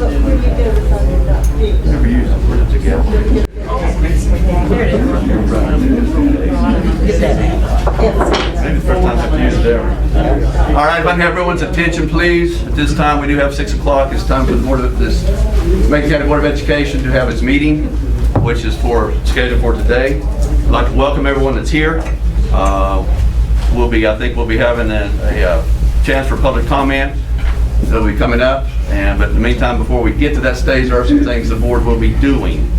All right, if I can have everyone's attention, please. At this time, we do have 6 o'clock. It's time for the Macon County Board of Education to have its meeting, which is scheduled for today. I'd like to welcome everyone that's here. I think we'll be having a chance for public comment that'll be coming up. But in the meantime, before we get to that stage, there are some things the board will be doing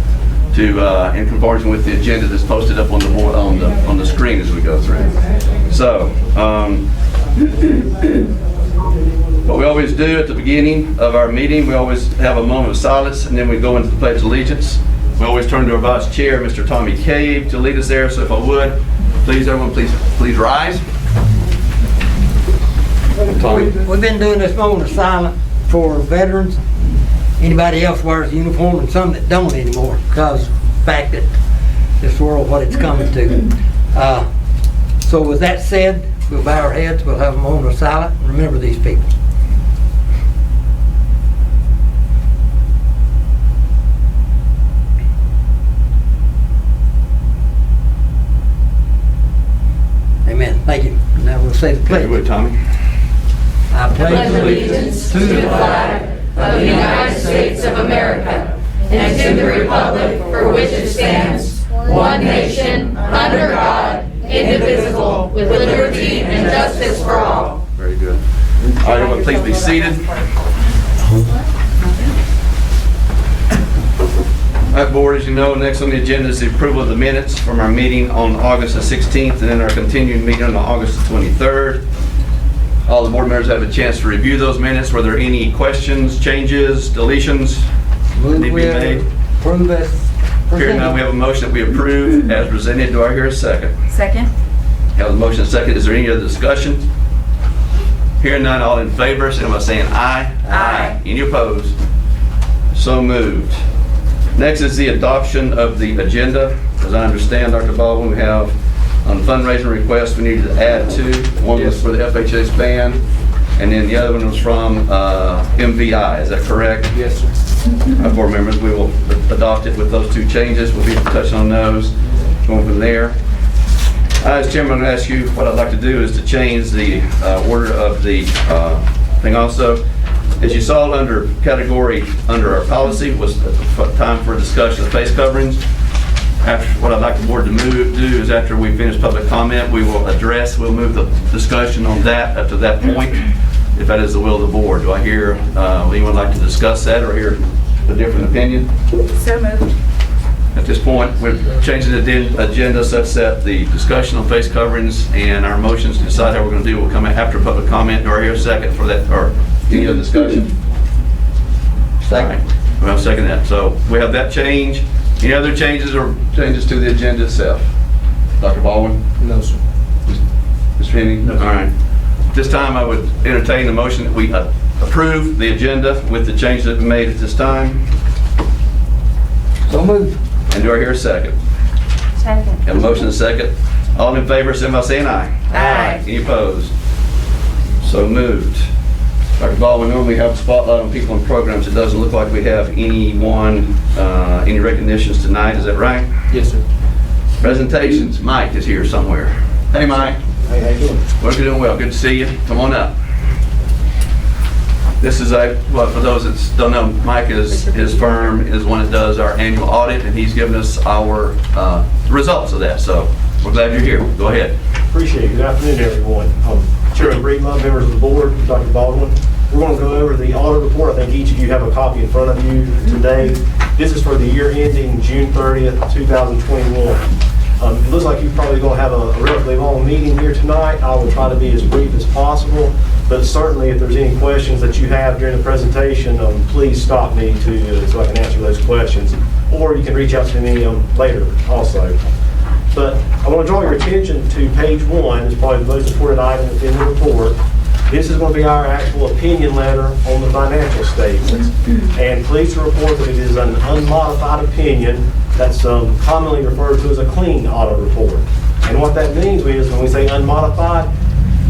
in conformance with the agenda that's posted up on the board on the screen as we go through. So, what we always do at the beginning of our meeting, we always have a moment of silence, and then we go into the Pledge of Allegiance. We always turn to our Vice Chair, Mr. Tommy Cave, to lead us there. So if I would, please, everyone, please rise. Tommy. We've been doing this moment of silence for veterans. Anybody else wears a uniform, and some that don't anymore, because of the fact that this world, what it's coming to. So with that said, we'll bow our heads, we'll have a moment of silence, and remember these people. Amen. Thank you. Now we'll say the pledge. Good, Tommy. I pledge allegiance to the flag of the United States of America and to the republic for which it stands, one nation, under God, indivisible, with liberty and justice for all. Very good. All right, everyone, please be seated. All right, board, as you know, next on the agenda is the approval of the minutes from our meeting on August the 16th and then our continuing meeting on August the 23rd. All the board members have a chance to review those minutes. Were there any questions, changes, deletions that need to be made? Approve as presented. Here now we have a motion that we approve as presented. Do I hear a second? Second. Have a motion and a second. Is there any other discussion? Hearing none, all in favor, signify by saying aye. Aye. Any opposed? So moved. Next is the adoption of the agenda. As I understand, Dr. Baldwin, we have on the fundraising request we needed to add two. One was for the FHS band, and then the other one was from MVI. Is that correct? Yes, sir. Board members, we will adopt it with those two changes. We'll be touching on those, going from there. As chairman, I'm going to ask you, what I'd like to do is to change the order of the thing also. As you saw under our policy was time for a discussion of face coverings. What I'd like the board to do is after we finish public comment, we'll move the discussion on that up to that point, if that is the will of the board. Do I hear anyone like to discuss that or hear a different opinion? So moved. At this point, we're changing the agenda such that the discussion on face coverings and our motions to decide how we're going to do will come after public comment. Do I hear a second for that, or any other discussion? Second. Right. Well, second that. So we have that change. Any other changes or changes to the agenda itself? Dr. Baldwin? No, sir. Mr. Henry? No. All right. This time I would entertain the motion that we approve the agenda with the changes that have been made at this time. So moved. And do I hear a second? Second. Have a motion and a second. All in favor, signify by saying aye. Aye. Any opposed? So moved. Dr. Baldwin, we normally have a spotlight on people in programs. It doesn't look like we have any recognitions tonight. Is that right? Yes, sir. Presentations. Mike is here somewhere. Hey, Mike. Hey, how you doing? We're doing well. Good to see you. Come on up. This is for those that don't know, Mike his firm is one that does our annual audit, and he's given us our results of that. So we're glad you're here. Go ahead. Appreciate it. Good afternoon, everyone. Chairman Breedlove, members of the board, Dr. Baldwin. We're going to go over the audit report. I think each of you have a copy in front of you today. This is for the year ending June 30th, 2021. It looks like you're probably going to have a relatively long meeting here tonight. I will try to be as brief as possible, but certainly if there's any questions that you have during the presentation, please stop me so I can answer those questions, or you can reach out to me later also. But I want to draw your attention to page 1. It's probably the most important item within the report. This is going to be our actual opinion letter on the financial statements. And pleased to report that it is an unmodified opinion that's commonly referred to as a clean audit report. And what that means is when we say unmodified,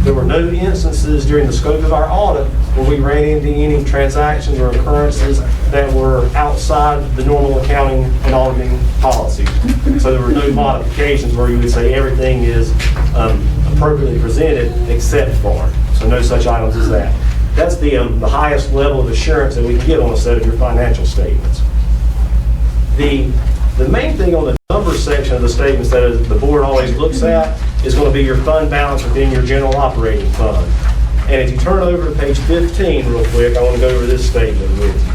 There were no instances during the scope of our audit where we ran into any transactions or occurrences that were outside the normal accounting and auditing policies. So there were no modifications where you would say everything is appropriately presented except for. So no such items as that. That's the highest level of assurance that we can get on a set of your financial statements. The main thing on the numbers section of the statements that the board always looks at is going to be your fund balance within your general operating fund. And if you turn over to page 15 real quick, I want to go over this statement with you.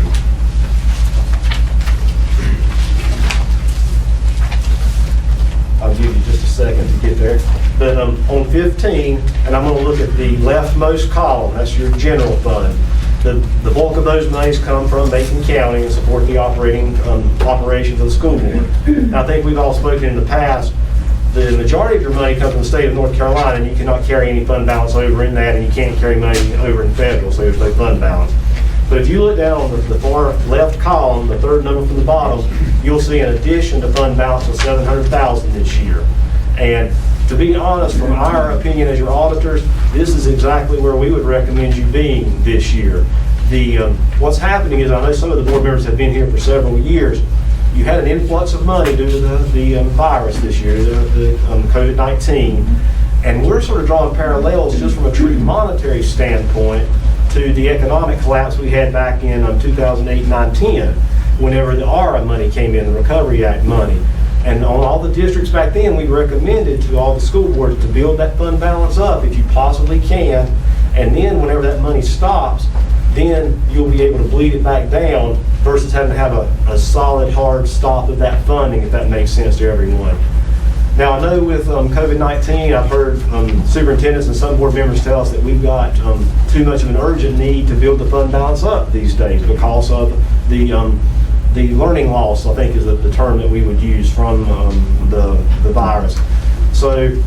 I'll give you just a second to get there. But on 15, and I'm going to look at the leftmost column, that's your general fund. The bulk of those monies come from Macon County and support the operations of the school board. Now, I think we've all spoken in the past, the majority of your money comes from the state of North Carolina, and you cannot carry any fund balance over in that, and you can't carry money over in federal, so there's no fund balance. But if you look down on the far left column, the third number from the bottom, you'll see an addition to fund balance of $700,000 this year. And to be honest, from our opinion as your auditors, this is exactly where we would recommend you being this year. What's happening is, I know some of the board members have been here for several years. You had an influx of money due to the virus this year, the COVID-19, and we're sort of drawing parallels just from a true monetary standpoint to the economic collapse we had back in 2008, 9, 10, whenever the ARA money came in, the Recovery Act money. And on all the districts back then, we recommended to all the school boards to build that fund balance up if you possibly can. And then whenever that money stops, then you'll be able to bleed it back down versus having to have a solid, hard stop of that funding, if that makes sense to everyone. Now, I know with COVID-19, I've heard superintendents and some board members tell us that we've got too much of an urgent need to build the fund balance up these days because of the learning loss, I think is the term that we would use from the virus. So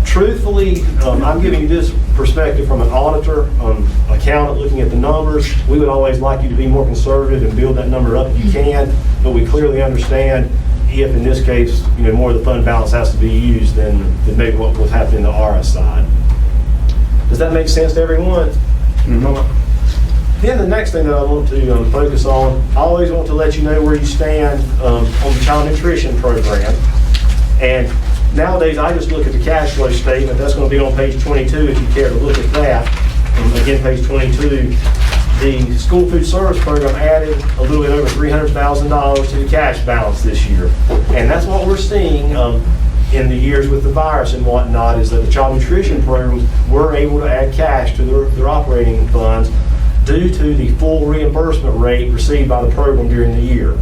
truthfully, I'm giving you this perspective from an auditor, accountant looking at the numbers. We would always like you to be more conservative and build that number up if you can, but we clearly understand if in this case, more of the fund balance has to be used than maybe what was happening in the ARA side. Does that make sense to everyone? Mm-hmm. Then the next thing that I want to focus on, I always want to let you know where you stand on the child nutrition program. And nowadays, I just look at the cash flow statement. That's going to be on page 22 if you care to look at that. Again, page 22. The school food service program added a little bit over $300,000 to the cash balance this year. And that's what we're seeing in the years with the virus and whatnot, is that the child nutrition programs were able to add cash to their operating funds due to the full reimbursement rate received by the program during the year.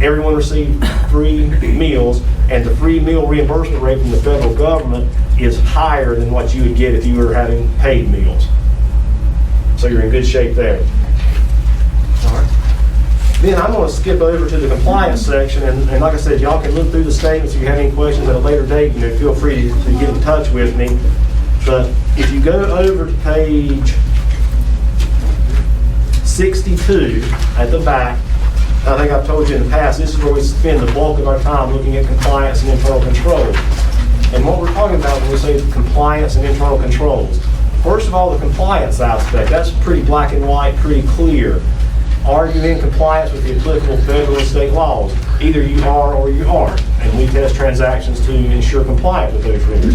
Everyone received free meals, and the free meal reimbursement rate from the federal government is higher than what you would get if you were having paid meals. So you're in good shape there. All right. Then I'm going to skip over to the compliance section, and like I said, y'all can look through the statements. If you have any questions at a later date, feel free to get in touch with me. But if you go over to page 62 at the back, I think I've told you in the past, this is where we spend the bulk of our time looking at compliance and internal controls. And what we're talking about when we say compliance and internal controls, first of all, the compliance aspect, that's pretty black and white, pretty clear. Are you in compliance with the applicable federal and state laws? Either you are or you aren't. And we test transactions to ensure compliance with those rules.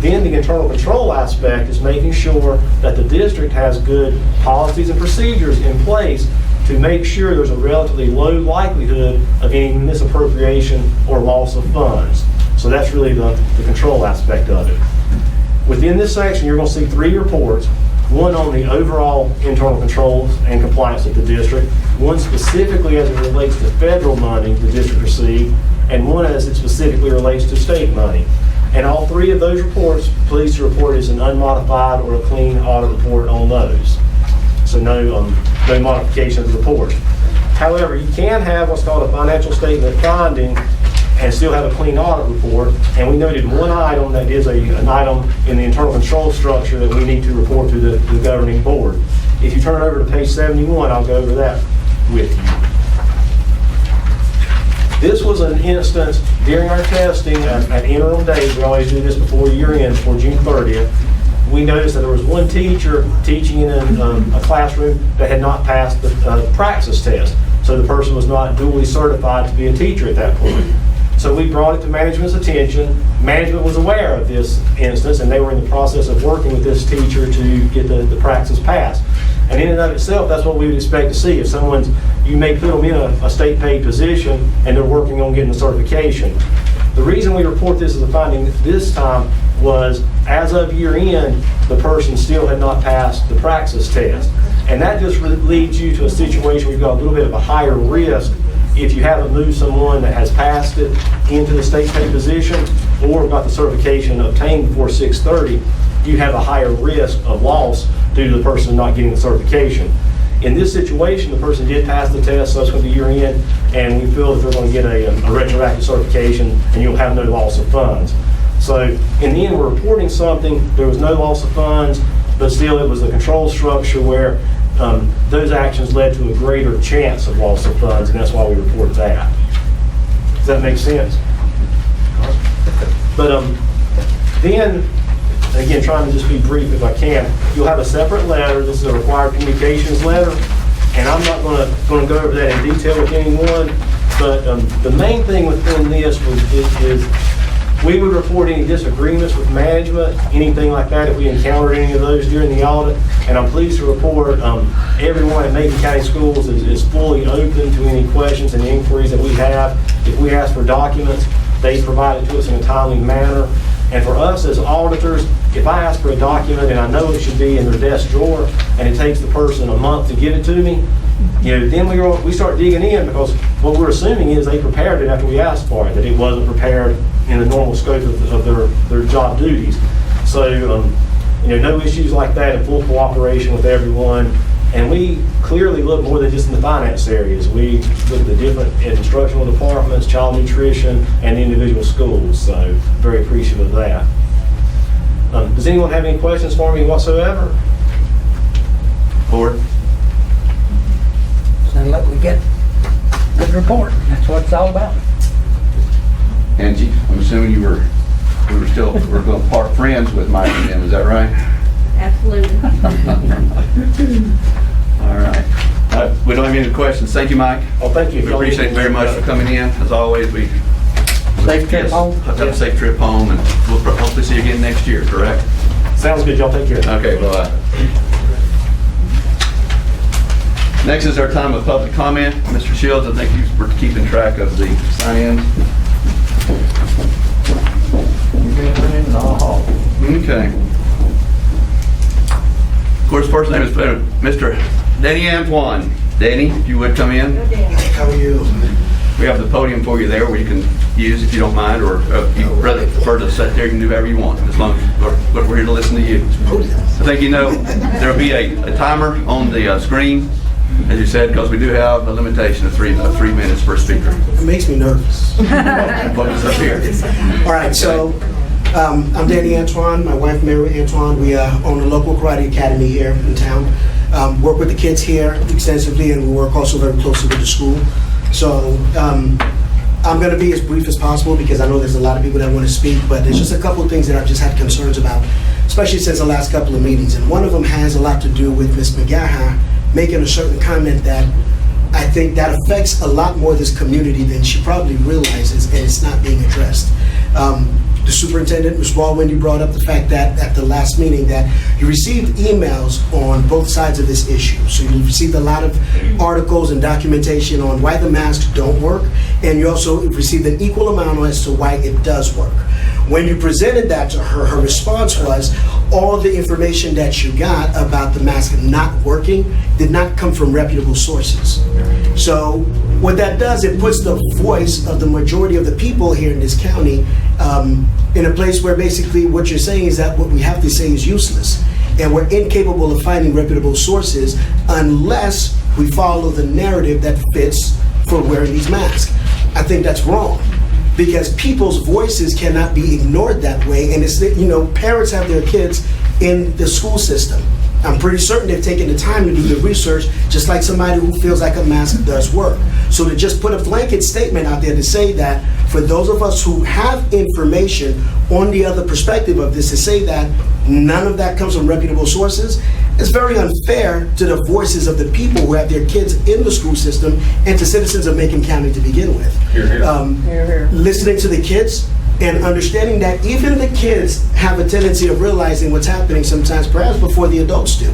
Then the internal control aspect is making sure that the district has good policies and procedures in place to make sure there's a relatively low likelihood of any misappropriation or loss of funds. So that's really the control aspect of it. Within this section, you're going to see 3 reports. One on the overall internal controls and compliance of the district, one specifically as it relates to federal money the district received, and one as it specifically relates to state money. And all 3 of those reports, pleased to report, is an unmodified or a clean audit report on those. So no modification of the report. However, you can have what's called a financial statement finding and still have a clean audit report. And we noted one item that is an item in the internal control structure that we need to report to the governing board. If you turn over to page 71, I'll go over that with you. This was an instance during our testing at interim days. We always do this before year end, before June 30th. we noticed that there was one teacher teaching in a classroom that had not passed the praxis test. So the person was not duly certified to be a teacher at that point. So we brought it to management's attention. Management was aware of this instance, and they were in the process of working with this teacher to get the praxis passed. And in and of itself, that's what we would expect to see. If you may put them in a state paid position and they're working on getting the certification. The reason we report this as a finding this time was, as of year end, the person still had not passed the praxis test. And that just leads you to a situation where you've got a little bit of a higher risk if you haven't moved someone that has passed it into the state paid position or got the certification obtained before 6/30, you have a higher risk of loss due to the person not getting the certification. In this situation, the person did pass the test subsequent to year end, and we feel that they're going to get a retroactive certification, and you'll have no loss of funds. So in the end, we're reporting something, there was no loss of funds, but still it was a control structure where those actions led to a greater chance of loss of funds, and that's why we report that. Does that make sense? But then, again, trying to just be brief if I can, you'll have a separate letter. This is a required communications letter, and I'm not going to go over that in detail with anyone, but the main thing within this is we would report any disagreements with management, anything like that, if we encountered any of those during the audit. And I'm pleased to report everyone at Macon County Schools is fully open to any questions and inquiries that we have. If we ask for documents, they provide it to us in a timely manner. And for us as auditors, if I ask for a document and I know it should be in their desk drawer and it takes the person a month to give it to me, then we start digging in, because what we're assuming is they prepared it after we asked for it, that it wasn't prepared in the normal scope of their job duties. So, no issues like that, in full cooperation with everyone. And we clearly look more than just in the finance areas. We look at the different instructional departments, child nutrition, and the individual schools. So very appreciative of that. Does anyone have any questions for me whatsoever? Board? Sounds like we get a good report. That's what it's all about. Angie, I'm assuming we're going to part friends with Mike and him, is that right? Absolutely. All right. We don't have any questions. Thank you, Mike. Oh, thank you. We appreciate it very much for coming in. As always, Safe trip home. Have a safe trip home, and we'll hopefully see you again next year, correct? Sounds good. Y'all take care. Okay, bye. Next is our time of public comment. Mr. Shields, I think you were keeping track of the sign-ins. Okay. Of course, first name is Mr. Danny Antoine. Danny, if you would come in. How are you? We have the podium for you there where you can use if you don't mind, or if you rather prefer to sit there, you can do whatever you want, as long as we're here to listen to you. I think there'll be a timer on the screen, as you said, because we do have a limitation of three minutes per speaker. It makes me nervous. Focus up here. All right, so I'm Danny Antoine. My wife, Mary Antoine. We own a local karate academy here in town. Work with the kids here extensively, and we work also very closely with the school. So I'm going to be as brief as possible because I know there's a lot of people that want to speak, but there's just a couple of things that I've just had concerns about, especially since the last couple of meetings. And one of them has a lot to do with Ms. McGaha making a certain comment that I think that affects a lot more of this community than she probably realizes, and it's not being addressed. The superintendent, Ms. Baldwin, you brought up the fact that at the last meeting that you received emails on both sides of this issue. So you received a lot of articles and documentation on why the masks don't work, and you also received an equal amount as to why it does work. When you presented that to her, her response was all the information that you got about the mask not working did not come from reputable sources. So what that does, it puts the voice of the majority of the people here in this county in a place where basically what you're saying is that what we have to say is useless. And we're incapable of finding reputable sources unless we follow the narrative that fits for wearing these masks. I think that's wrong, because people's voices cannot be ignored that way. And it's, parents have their kids in the school system. I'm pretty certain they've taken the time to do the research, just like somebody who feels like a mask does work. So to just put a blanket statement out there to say that for those of us who have information on the other perspective of this, to say that none of that comes from reputable sources, it's very unfair to the voices of the people who have their kids in the school system and to citizens of Macon County to begin with. Listening to the kids and understanding that even the kids have a tendency of realizing what's happening sometimes, perhaps before the adults do.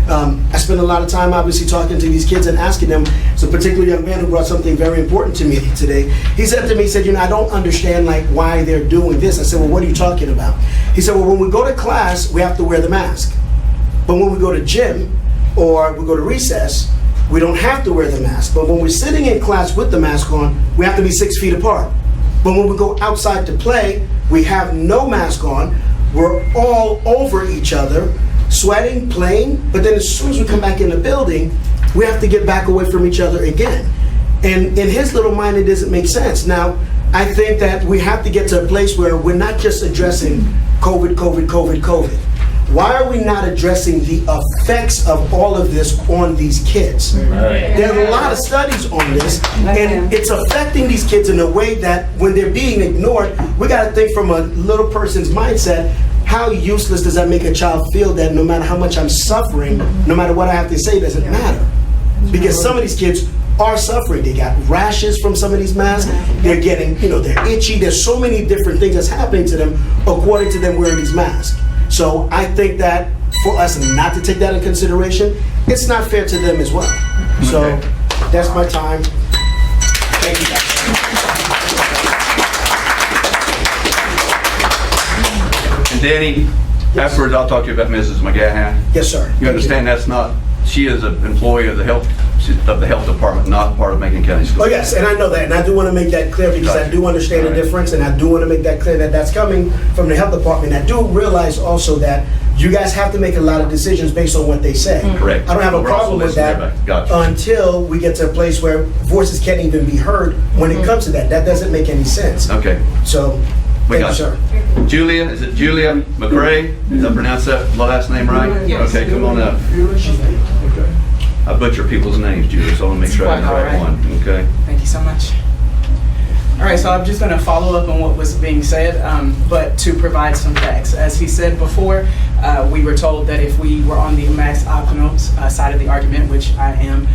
I spend a lot of time obviously talking to these kids and asking them. So a particular young man who brought something very important to me today. He said to me, he said, I don't understand like why they're doing this. I said, well, what are you talking about? He said, well, when we go to class, we have to wear the mask. But when we go to gym or we go to recess, we don't have to wear the mask. But when we're sitting in class with the mask on, we have to be 6 feet apart. But when we go outside to play, we have no mask on. We're all over each other, sweating, playing. But then as soon as we come back in the building, we have to get back away from each other again. And in his little mind, it doesn't make sense. Now, I think that we have to get to a place where we're not just addressing COVID. Why are we not addressing the effects of all of this on these kids? Right. There are a lot of studies on this, and it's affecting these kids in a way that when they're being ignored, we got to think from a little person's mindset, how useless does that make a child feel that no matter how much I'm suffering, no matter what I have to say, doesn't matter? Because some of these kids are suffering. They got rashes from some of these masks. They're getting, they're itchy. There's so many different things that's happening to them according to them wearing these masks. So I think that for us not to take that in consideration, it's not fair to them as well. So that's my time. Thank you, guys. And Danny, afterwards I'll talk to you about Mrs. McGahan. Yes, sir. You understand that's not, she is an employee of the health department, not part of Macon County Schools. Oh yes, and I know that, and I do want to make that clear because I do understand the difference, and I do want to make that clear that that's coming from the health department. I do realize also that you guys have to make a lot of decisions based on what they say. Correct. I don't have a problem with that until we get to a place where voices can't even be heard when it comes to that. That doesn't make any sense. Okay. So, thank you, sir. Julia, is it Julia McRae? Did I pronounce that last name right? Yes. Okay, come on up. I butcher people's names, Julia, so I want to make sure I have the right one. Okay. Thank you so much. All right, so I'm just going to follow up on what was being said, but to provide some facts. As he said before, we were told that if we were on the max optional side of the argument, which I am,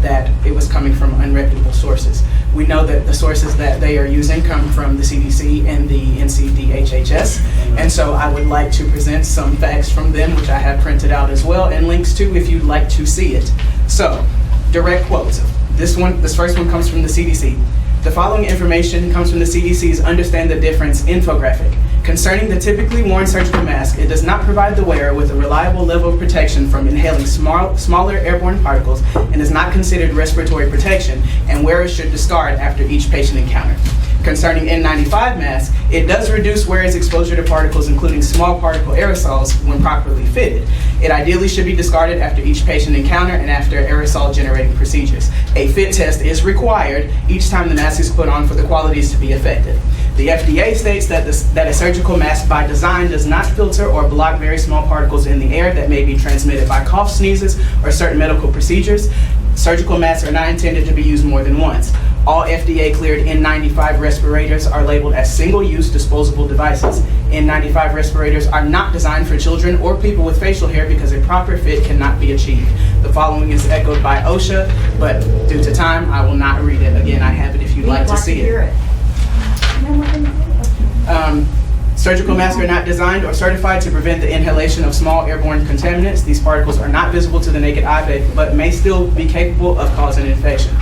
that it was coming from unreputable sources. We know that the sources that they are using come from the CDC and the NCDHHS, and so I would like to present some facts from them, which I have printed out as well, and links to if you'd like to see it. So, direct quotes. This first one comes from the CDC. The following information comes from the CDC's Understand the Difference infographic. Concerning the typically worn surgical mask, it does not provide the wearer with a reliable level of protection from inhaling smaller airborne particles and is not considered respiratory protection, and wearers should discard after each patient encounter. Concerning N95 masks, it does reduce wearers' exposure to particles, including small particle aerosols, when properly fitted. It ideally should be discarded after each patient encounter and after aerosol-generating procedures. A fit test is required each time the mask is put on for the qualities to be effective. The FDA states that a surgical mask by design does not filter or block very small particles in the air that may be transmitted by cough, sneezes, or certain medical procedures. Surgical masks are not intended to be used more than once. All FDA-cleared N95 respirators are labeled as single-use disposable devices. N95 respirators are not designed for children or people with facial hair because a proper fit cannot be achieved. The following is echoed by OSHA, but due to time, I will not read it. Again, I have it if you'd like to see it. Surgical masks are not designed or certified to prevent the inhalation of small airborne contaminants. These particles are not visible to the naked eye, but may still be capable of causing infection.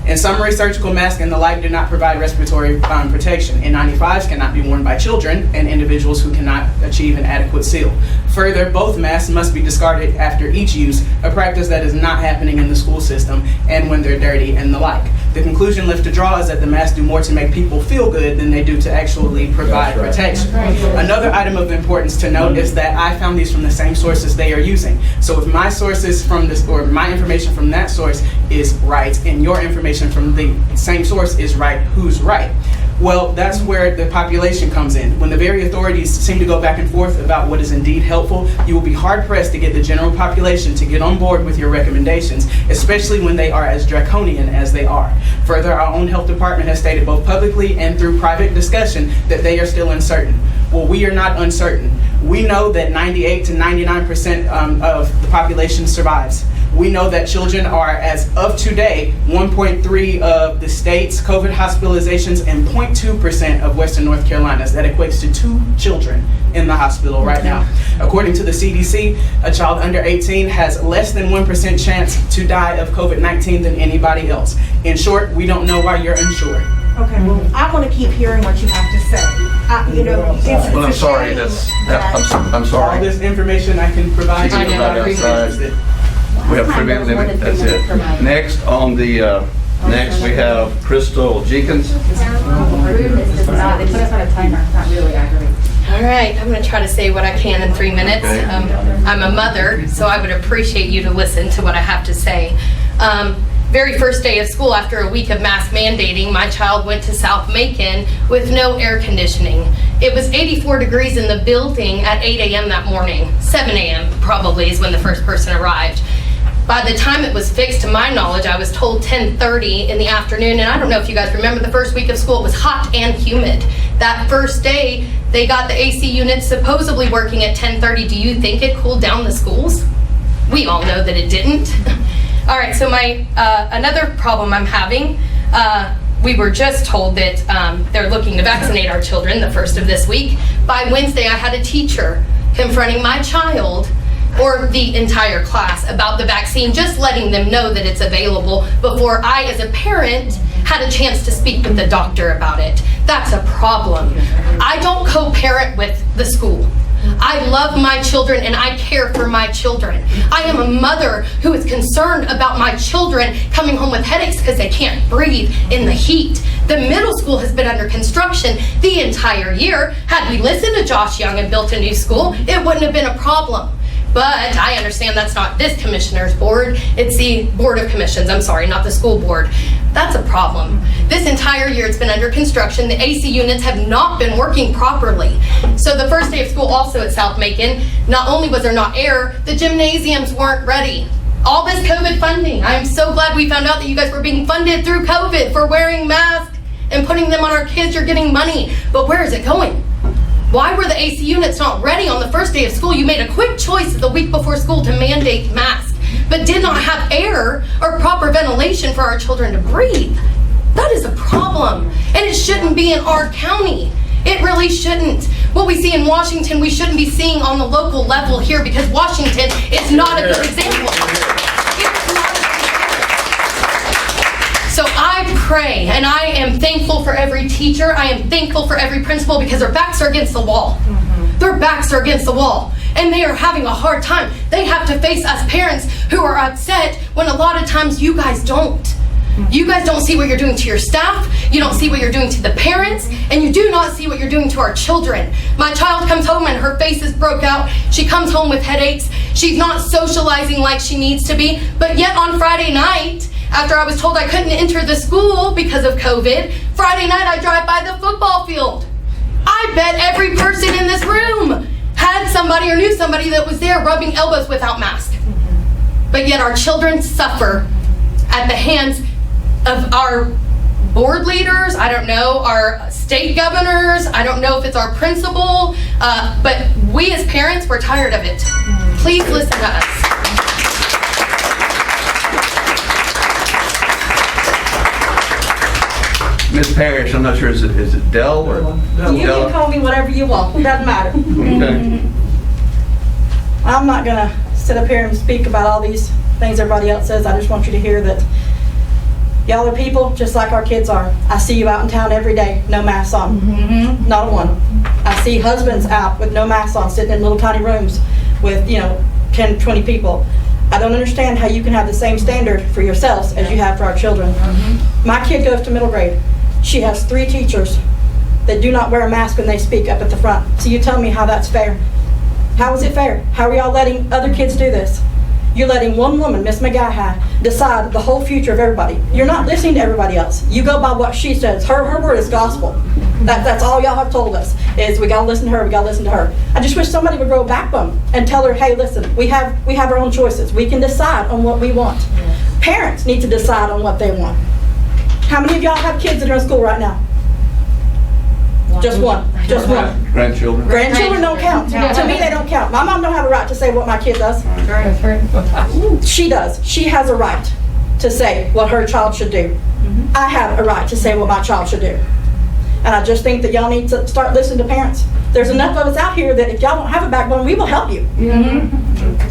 In summary, surgical masks and the like do not provide respiratory protection. N95s cannot be worn by children and individuals who cannot achieve an adequate seal. Further, both masks must be discarded after each use, a practice that is not happening in the school system and when they're dirty and the like. The conclusion left to draw is that the masks do more to make people feel good than they do to actually provide protection. Another item of importance to note is that I found these from the same sources they are using. So if my sources from this, or my information from that source is right, and your information from the same source is right, who's right? Well, that's where the population comes in. When the very authorities seem to go back and forth about what is indeed helpful, you will be hard-pressed to get the general population to get on board with your recommendations, especially when they are as draconian as they are. Further, our own health department has stated both publicly and through private discussion that they are still uncertain. Well, we are not uncertain. We know that 98 to 99% of the population survives. We know that children are, as of today, 1.3 of the state's COVID hospitalizations and 0.2% of Western North Carolina's. That equates to 2 children in the hospital right now. According to the CDC, a child under 18 has less than 1% chance to die of COVID-19 than anybody else. In short, we don't know why you're unsure. Okay, well, I want to keep hearing what you have to say. You know, it's Well, I'm a sorry, shame that's, that- I'm All sorry. this information I can provide you. I know, I appreciate We have 3 minutes limit, that's it. Next on the, next we have Crystal Jenkins. They put us on a timer, not really aggravating. All right, I'm going to try to say what I can in 3 minutes. Okay. I'm a mother, so I would appreciate you to listen to what I have to say. Very first day of school, after a week of mask mandating, my child went to South Macon with no air conditioning. It was 84 degrees in the building at 8 a.m. that morning. 7 a.m. probably is when the first person arrived. By the time it was fixed, to my knowledge, I was told 10:30 in the afternoon, and I don't know if you guys remember the first week of school, it was hot and humid. That first day, they got the AC units supposedly working at 10:30. Do you think it cooled down the schools? We all know that it didn't. All right, so my another problem I'm having, we were just told that they're looking to vaccinate our children the first of this week. By Wednesday, I had a teacher confronting my child or the entire class about the vaccine, just letting them know that it's available before I, as a parent, had a chance to speak with the doctor about it. That's a problem. I don't co-parent with the school. I love my children and I care for my children. I am a mother who is concerned about my children coming home with headaches because they can't breathe in the heat. The middle school has been under construction the entire year. Had we listened to Josh Young and built a new school, it wouldn't have been a problem. But I understand that's not this commissioner's board. It's the Board of Commissions. I'm sorry, not the school board. That's a problem. This entire year it's been under construction. The AC units have not been working properly. So the first day of school also at South Macon, not only was there not air, the gymnasiums weren't ready. All this COVID funding. I am so glad we found out that you guys were being funded through COVID for wearing masks and putting them on our kids. You're getting money. But where is it going? Why were the AC units not ready on the first day of school? You made a quick choice the week before school to mandate masks, but did not have air or proper ventilation for our children to breathe. That is a problem, and it shouldn't be in our county. It really shouldn't. What we see in Washington, we shouldn't be seeing on the local level here because Washington is not a good example. So I pray, and I am thankful for every teacher. I am thankful for every principal because their backs are against the wall. Their backs are against the wall, and they are having a hard time. They have to face us parents who are upset when a lot of times you guys don't. You guys don't see what you're doing to your staff, you don't see what you're doing to the parents, and you do not see what you're doing to our children. My child comes home and her face is broke out. She comes home with headaches. She's not socializing like she needs to be, but yet on Friday night, after I was told I couldn't enter the school because of COVID, Friday night I drive by the football field. I bet every person in this room had somebody or knew somebody that was there rubbing elbows without mask. But yet our children suffer at the hands of our board leaders, I don't know, our state governors, I don't know if it's our principal, but we as parents, we're tired of it. Please listen to us. Ms. Parrish, I'm not sure, is it Dell or? You can call me whatever you want, it doesn't matter. Okay. I'm not gonna sit up here and speak about all these things everybody else says. I just want you to hear that y'all are people just like our kids are. I see you out in town every day, no masks on. Not a one. I see husbands out with no masks on, sitting in little tiny rooms with, 10, 20 people. I don't understand how you can have the same standard for yourselves as you have for our children. My kid goes to middle grade. She has 3 teachers that do not wear a mask when they speak up at the front. So you tell me how that's fair. How is it fair? How are y'all letting other kids do this? You're letting one woman, Miss McGaha, decide the whole future of everybody. You're not listening to everybody else. You go by what she says. Her word is gospel. That's all y'all have told us, is we gotta listen to her, we gotta listen to her. I just wish somebody would grow a backbone and tell her, hey, listen, we have our own choices. We can decide on what we want. Parents need to decide on what they want. How many of y'all have kids that are in school right now? Just one. Just one. Grandchildren? Grandchildren don't count. To me, they don't count. My mom don't have a right to say what my kid does. She does. She has a right to say what her child should do. I have a right to say what my child should do. And I just think that y'all need to start listening to parents. There's enough of us out here that if y'all don't have a backbone, we will help you.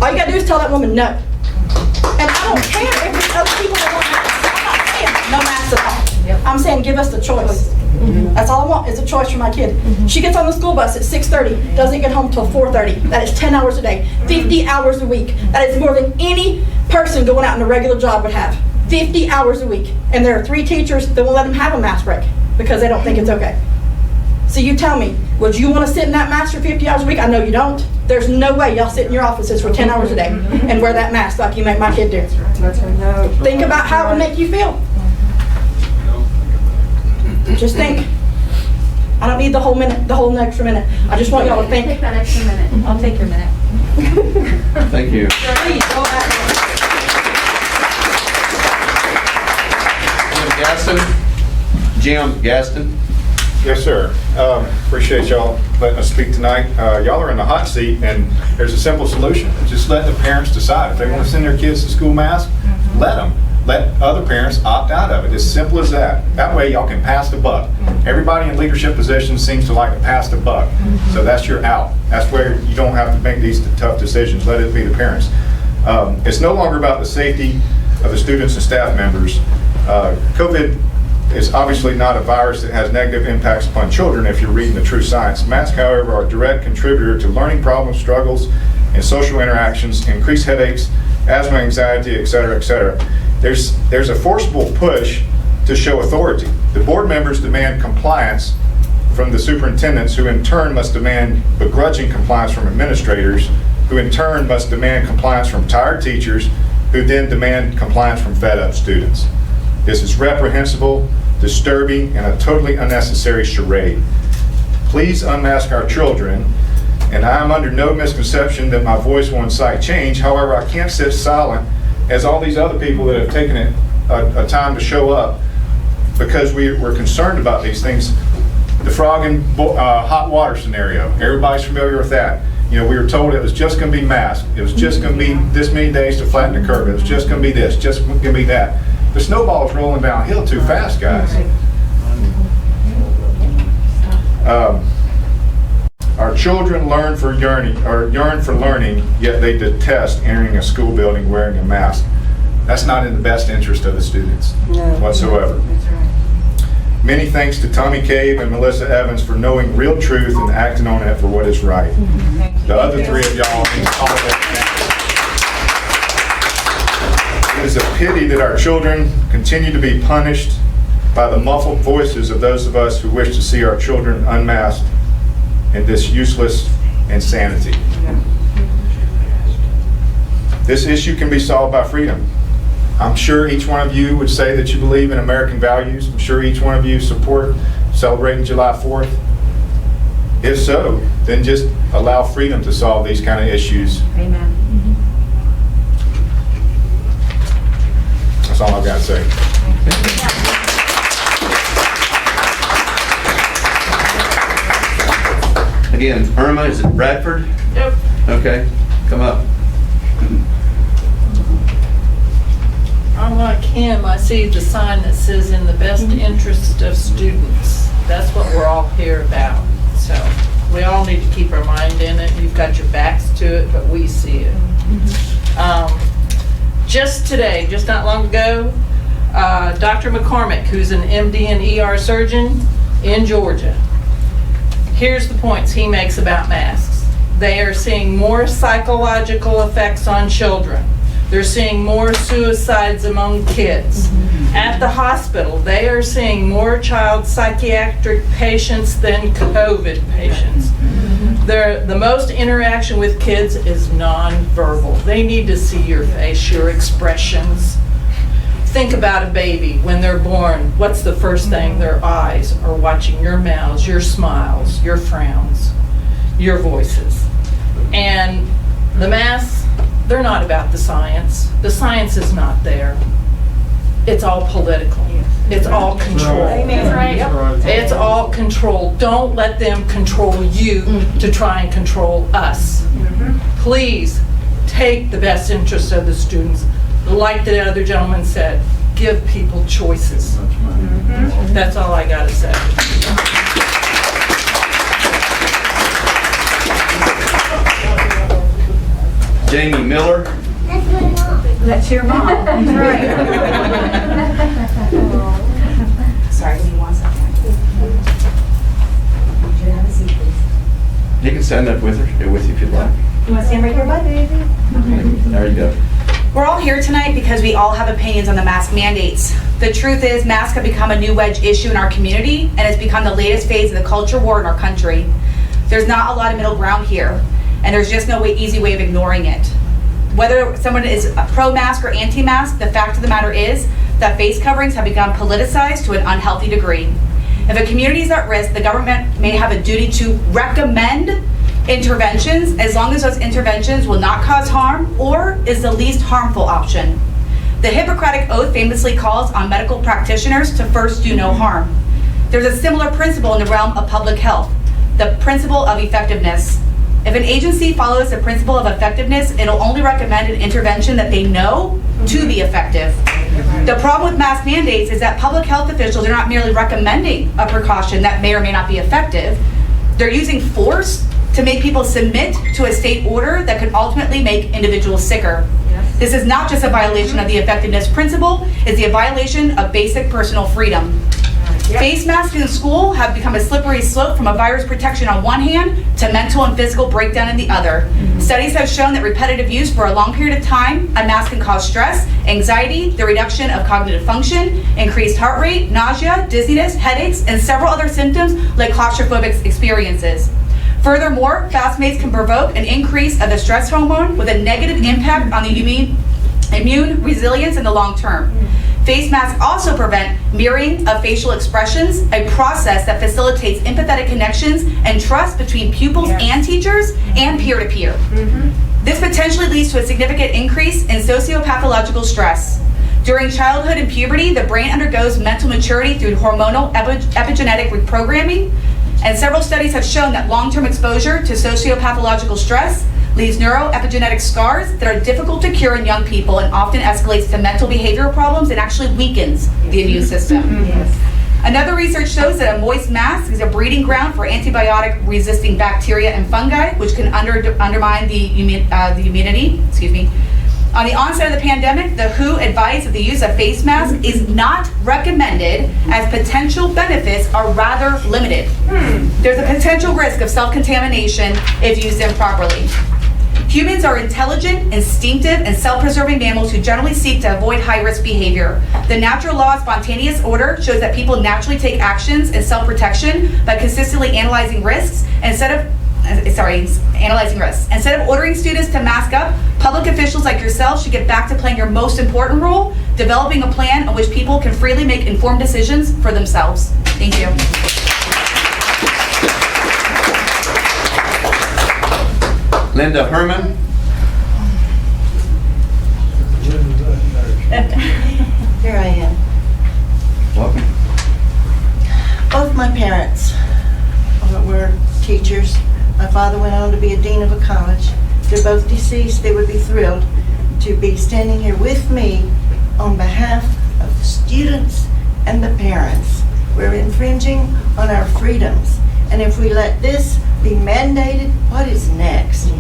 All you gotta do is tell that woman no. And I don't care if there's other people that want masks. I'm not saying no masks at all. I'm saying give us the choice. That's all I want, is a choice for my kid. She gets on the school bus at 6:30, doesn't get home till 4:30. That is 10 hours a day, 50 hours a week. That is more than any person going out in a regular job would have. 50 hours a week. And there are 3 teachers that won't let them have a mask break because they don't think it's okay. So you tell me, would you want to sit in that mask for 50 hours a week? I know you don't. There's no way y'all sit in your offices for 10 hours a day and wear that mask like you make my kid do. Think about how it would make you feel. Just think. I don't need the whole minute, the whole extra minute. I just want y'all to think. Take that extra minute. I'll take your minute. Thank you. Please, go back. Jim Gaston? Yes, sir. Appreciate y'all letting us speak tonight. Y'all are in the hot seat, and there's a simple solution. Just let the parents decide. If they want to send their kids to school mask, let them. Let other parents opt out of it. As simple as that. That way y'all can pass the buck. Everybody in leadership positions seems to like to pass the buck. So that's your out. That's where you don't have to make these tough decisions. Let it be the parents. It's no longer about the safety of the students and staff members. COVID is obviously not a virus that has negative impacts upon children if you're reading the true science. Masks, however, are a direct contributor to learning problems, struggles, and social interactions, increased headaches, asthma, anxiety, etc., etc. There's a forcible push to show authority. The board members demand compliance from the superintendents, who in turn must demand begrudging compliance from administrators, who in turn must demand compliance from tired teachers, who then demand compliance from fed-up students. This is reprehensible, disturbing, and a totally unnecessary charade. Please unmask our children, and I am under no misconception that my voice will incite change. However, I can't sit silent as all these other people that have taken it a time to show up, because we're concerned about these things. The frog in hot water scenario, everybody's familiar with that. You know, we were told it was just going to be masked. It was just going to be this many days to flatten the curve. It was just going to be this, just going to be that. The snowball's rolling downhill too fast, guys. Our children yearn for learning, yet they detest entering a school building wearing a mask. That's not in the best interest of the students whatsoever. Many thanks to Tommy Cave and Melissa Evans for knowing real truth and acting on it for what is right. The other 3 of y'all need to follow that. It is a pity that our children continue to be punished by the muffled voices of those of us who wish to see our children unmasked in this useless insanity. This issue can be solved by freedom. I'm sure each one of you would say that you believe in American values. I'm sure each one of you support celebrating July 4th. If so, then just allow freedom to solve these kind of issues. Amen. That's all I've got to say. Again, Irma, is it Bradford? Yep. Okay, come up. Unlike him, I see the sign that says in the best interest of students. That's what we're all here about. So we all need to keep our mind in it. You've got your backs to it, but we see it. Just today, just not long ago, Dr. McCormick, who's an MD and ER surgeon in Georgia, here's the points he makes about masks. They are seeing more psychological effects on children. They're seeing more suicides among kids. At the hospital, they are seeing more child psychiatric patients than COVID patients. The most interaction with kids is nonverbal. They need to see your face, your expressions. Think about a baby when they're born. What's the first thing? Their eyes are watching your mouths, your smiles, your frowns, your voices. And the masks, they're not about the science. The science is not there. It's all political. It's all control. That's right. It's all control. Don't let them control you to try and control us. Please take the best interest of the students. Like the other gentleman said, give people choices. That's all I got to say. Jamie Miller. That's your mom. That's right. Sorry, give me 1 second. Would you have a seat, please? You can stand up with her, with you if you'd like. You want to stand right here, bud? There you go. We're all here tonight because we all have opinions on the mask mandates. The truth is, masks have become a new wedge issue in our community, and it's become the latest phase of the culture war in our country. There's not a lot of middle ground here, and there's just no easy way of ignoring it. Whether someone is pro-mask or anti-mask, the fact of the matter is that face coverings have become politicized to an unhealthy degree. If a community is at risk, the government may have a duty to recommend interventions as long as those interventions will not cause harm or is the least harmful option. The Hippocratic Oath famously calls on medical practitioners to first do no harm. There's a similar principle in the realm of public health, the principle of effectiveness. If an agency follows the principle of effectiveness, it'll only recommend an intervention that they know to be effective. The problem with mask mandates is that public health officials are not merely recommending a precaution that may or may not be effective. They're using force to make people submit to a state order that could ultimately make individuals sicker. This is not just a violation of the effectiveness principle, it's a violation of basic personal freedom. Face masks in school have become a slippery slope from a virus protection on one hand to mental and physical breakdown in the other. Studies have shown that repetitive use for a long period of time, a mask can cause stress, anxiety, the reduction of cognitive function, increased heart rate, nausea, dizziness, headaches, and several other symptoms like claustrophobic experiences. Furthermore, fast masks can provoke an increase of the stress hormone with a negative impact on the immune resilience in the long term. Face masks also prevent mirroring of facial expressions, a process that facilitates empathetic connections and trust between pupils and teachers and peer-to-peer. This potentially leads to a significant increase in sociopathological stress. During childhood and puberty, the brain undergoes mental maturity through hormonal epigenetic reprogramming, and several studies have shown that long-term exposure to sociopathological stress leaves neuroepigenetic scars that are difficult to cure in young people and often escalates to mental behavioral problems and actually weakens the immune system. Another research shows that a moist mask is a breeding ground for antibiotic-resisting bacteria and fungi, which can undermine the immunity. On the onset of the pandemic, the WHO advised that the use of face masks is not recommended as potential benefits are rather limited. There's a potential risk of self-contamination if used improperly. Humans are intelligent, instinctive, and self-preserving mammals who generally seek to avoid high-risk behavior. The natural law of spontaneous order shows that people naturally take actions in self-protection by consistently analyzing risks instead of ordering students to mask up. Public officials like yourself should get back to playing your most important role, developing a plan on which people can freely make informed decisions for themselves. Thank you. Linda Herman. Here I am. Welcome. Both my parents were teachers. My father went on to be a dean of a college. They're both deceased. They would be thrilled to be standing here with me on behalf of the students and the parents. We're infringing on our freedoms. And if we let this be mandated, what is next?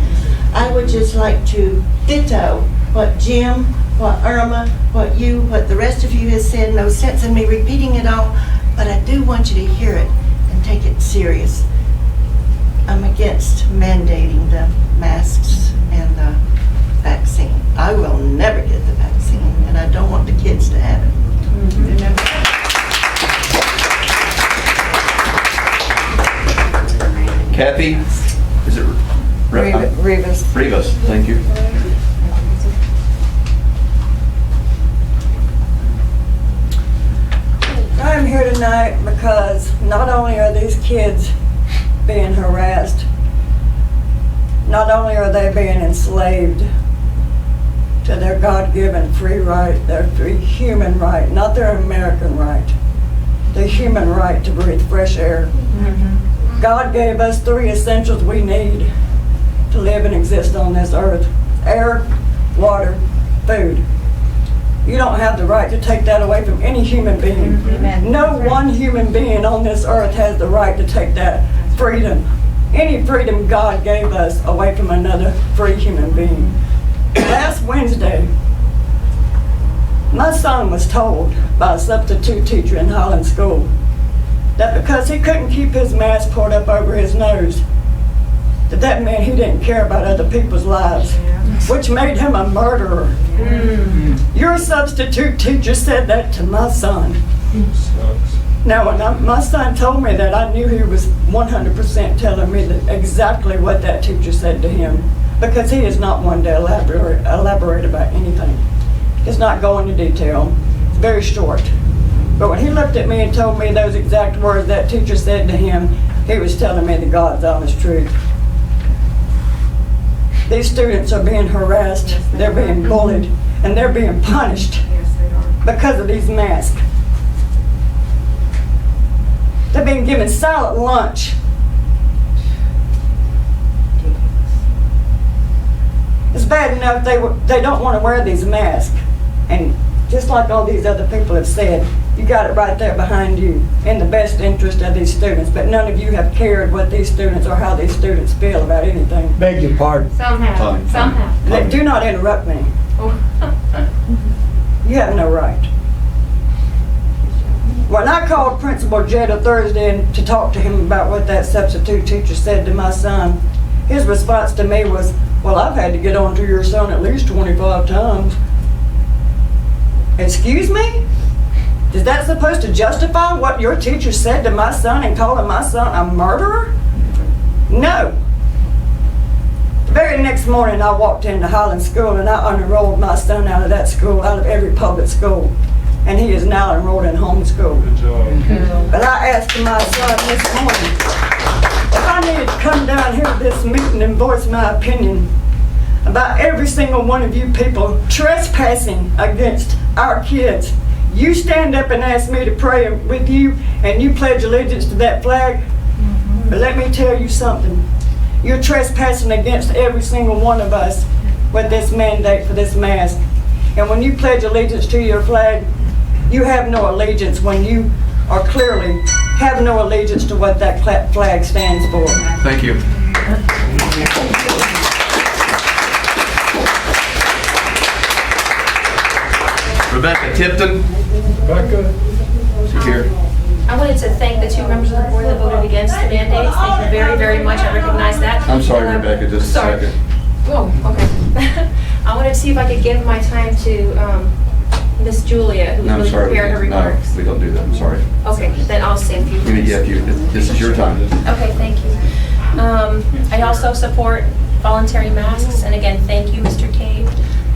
I would just like to ditto what Jim, what Irma, what the rest of you has said. No sense in me repeating it all, but I do want you to hear it and take it serious. I'm against mandating the masks and the vaccine. I will never get the vaccine, and I don't want the kids to have it. Kathy, is it Rivas. Rivas, thank you. I'm here tonight because not only are these kids being harassed, not only are they being enslaved to their God-given free right, their free human right, not their American right, the human right to breathe fresh air. God gave us 3 essentials we need to live and exist on this earth: air, water, food. You don't have the right to take that away from any human being. Amen. No one human being on this earth has the right to take that freedom, any freedom God gave us, away from another free human being. Last Wednesday, my son was told by a substitute teacher in Highland School that because he couldn't keep his mask pulled up over his nose, that meant he didn't care about other people's lives, which made him a murderer. Your substitute teacher said that to my son. Now, when my son told me that, I knew he was 100% telling me exactly what that teacher said to him, because he is not one to elaborate about anything. It's not going into detail. It's very short. But when he looked at me and told me those exact words that teacher said to him, he was telling me the God's honest truth. These students are being harassed, they're being bullied, and they're being punished because of these masks. They're being given silent lunch. It's bad enough they don't want to wear these masks. And just like all these other people have said, you got it right there behind you, in the best interest of these students. But none of you have cared what these students or how these students feel about anything. Beg your pardon. Somehow. Do not interrupt me. You have no right. When I called Principal Jetta Thursday to talk to him about what that substitute teacher said to my son, his response to me was, well, I've had to get on to your son at least 25 times. Excuse me? Is that supposed to justify what your teacher said to my son and calling my son a murderer? No. The very next morning I walked into Highland School and I unenrolled my son out of that school, out of every public school. And he is now enrolled in homeschool. Good job. But I asked my son this morning if I needed to come down here to this meeting and voice my opinion about every single one of you people trespassing against our kids. You stand up and ask me to pray with you, and you pledge allegiance to that flag. But let me tell you something. You're trespassing against every single one of us with this mandate for this mask. And when you pledge allegiance to your flag, you have no allegiance when you are clearly have no allegiance to what that flag stands for. Thank you. Rebecca Tipton. She's here. I wanted to thank the 2 members of the board that voted against the mandates. Thank you very, very much. I recognize that. I'm sorry, Rebecca, just a second. Oh, okay. I wanted to see if I could give my time to Miss Julia, who No, I'm really sorry. prepared her remarks. No, we don't do that, I'm sorry. Okay, then I'll say a few words. Yeah, this is your time. Okay, thank you. I also support voluntary masks, and again, thank you, Mr. Cave.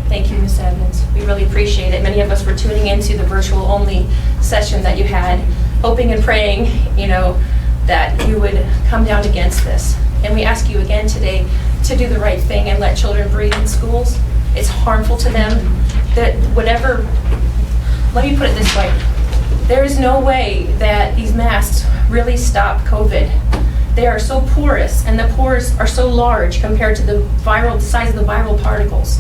Thank you, Ms. Evans. We really appreciate it. Many of us were tuning into the virtual-only session that you had, hoping and praying, that you would come down against this. And we ask you again today to do the right thing and let children breathe in schools. It's harmful to them. That whatever, let me put it this way. There is no way that these masks really stop COVID. They are so porous, and the pores are so large compared to the size of the viral particles.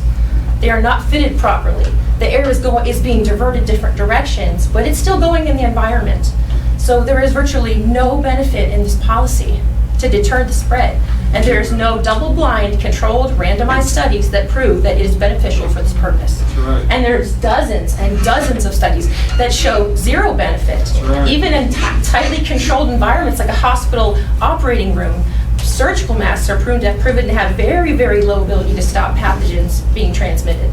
They are not fitted properly. The air is being diverted different directions, but it's still going in the environment. So there is virtually no benefit in this policy to deter the spread. And there is no double-blind, controlled, randomized studies that prove that it is beneficial for this purpose. That's right. And there's dozens and dozens of studies that show zero benefit. That's right. Even in tightly controlled environments like a hospital operating room, surgical masks are proven to have very, very low ability to stop pathogens being transmitted.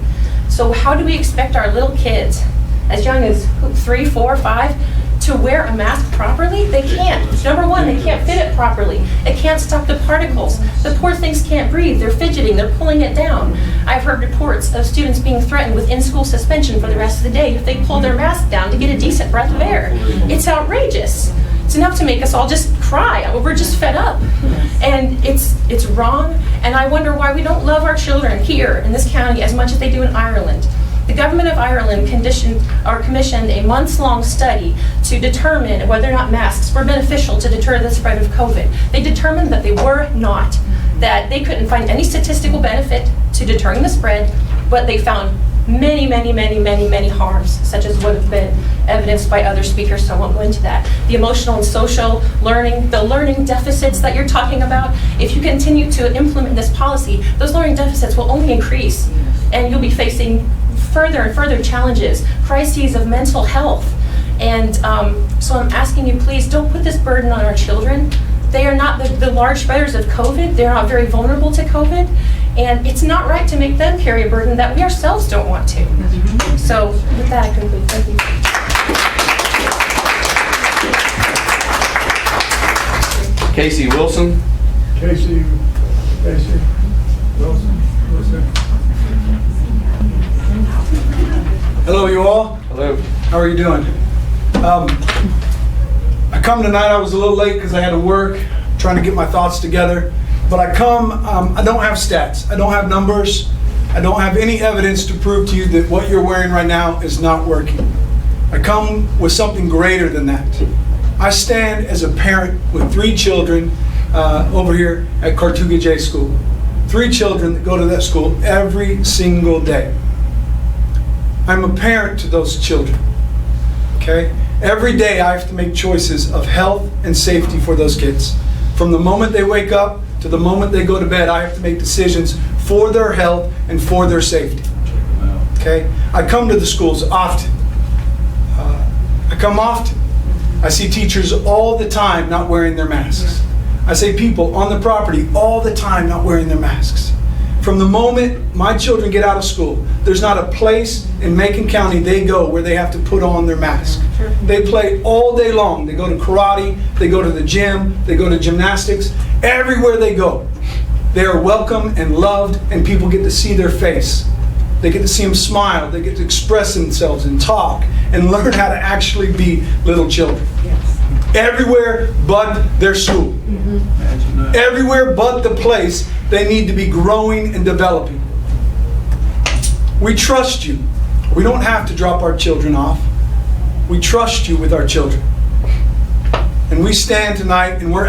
So how do we expect our little kids, as young as 3, 4, 5, to wear a mask properly? They can't. Number one, they can't fit it properly. It can't stop the particles. The poor things can't breathe. They're fidgeting. They're pulling it down. I've heard reports of students being threatened with in-school suspension for the rest of the day if they pull their mask down to get a decent breath of air. It's outrageous. It's enough to make us all just cry. We're just fed up. And it's wrong. And I wonder why we don't love our children here in this county as much as they do in Ireland. The government of Ireland commissioned a months-long study to determine whether or not masks were beneficial to deter the spread of COVID. They determined that they were not, that they couldn't find any statistical benefit to deterring the spread, but they found many, many, many, many, many harms, such as what have been evidenced by other speakers, so I won't go into that. The emotional and social learning, the learning deficits that you're talking about, if you continue to implement this policy, those learning deficits will only increase, and you'll be facing further and further challenges, crises of mental health. And so I'm asking you, please don't put this burden on our children. They are not the large spreaders of COVID. They're not very vulnerable to COVID. And it's not right to make them carry a burden that we ourselves don't want to. So with that, I conclude. Thank you. Casey Wilson. Casey Wilson. Hello, you all. Hello. How are you doing? I come tonight, I was a little late because I had to work, trying to get my thoughts together. But I come, I don't have stats. I don't have numbers. I don't have any evidence to prove to you that what you're wearing right now is not working. I come with something greater than that. I stand as a parent with 3 children over here at Cartuga J School. 3 children that go to that school every single day. I'm a parent to those children, okay? Every day I have to make choices of health and safety for those kids. From the moment they wake up to the moment they go to bed, I have to make decisions for their health and for their safety, okay? I come to the schools often. I come often. I see teachers all the time not wearing their masks. I see people on the property all the time not wearing their masks. From the moment my children get out of school, there's not a place in Macon County they go where they have to put on their mask. They play all day long. They go to karate, they go to the gym, they go to gymnastics. Everywhere they go, they are welcome and loved, and people get to see their face. They get to see them smile, they get to express themselves and talk and learn how to actually be little children. Everywhere but their school. Everywhere but the place they need to be growing and developing. We trust you. We don't have to drop our children off. We trust you with our children. And we stand tonight and I'm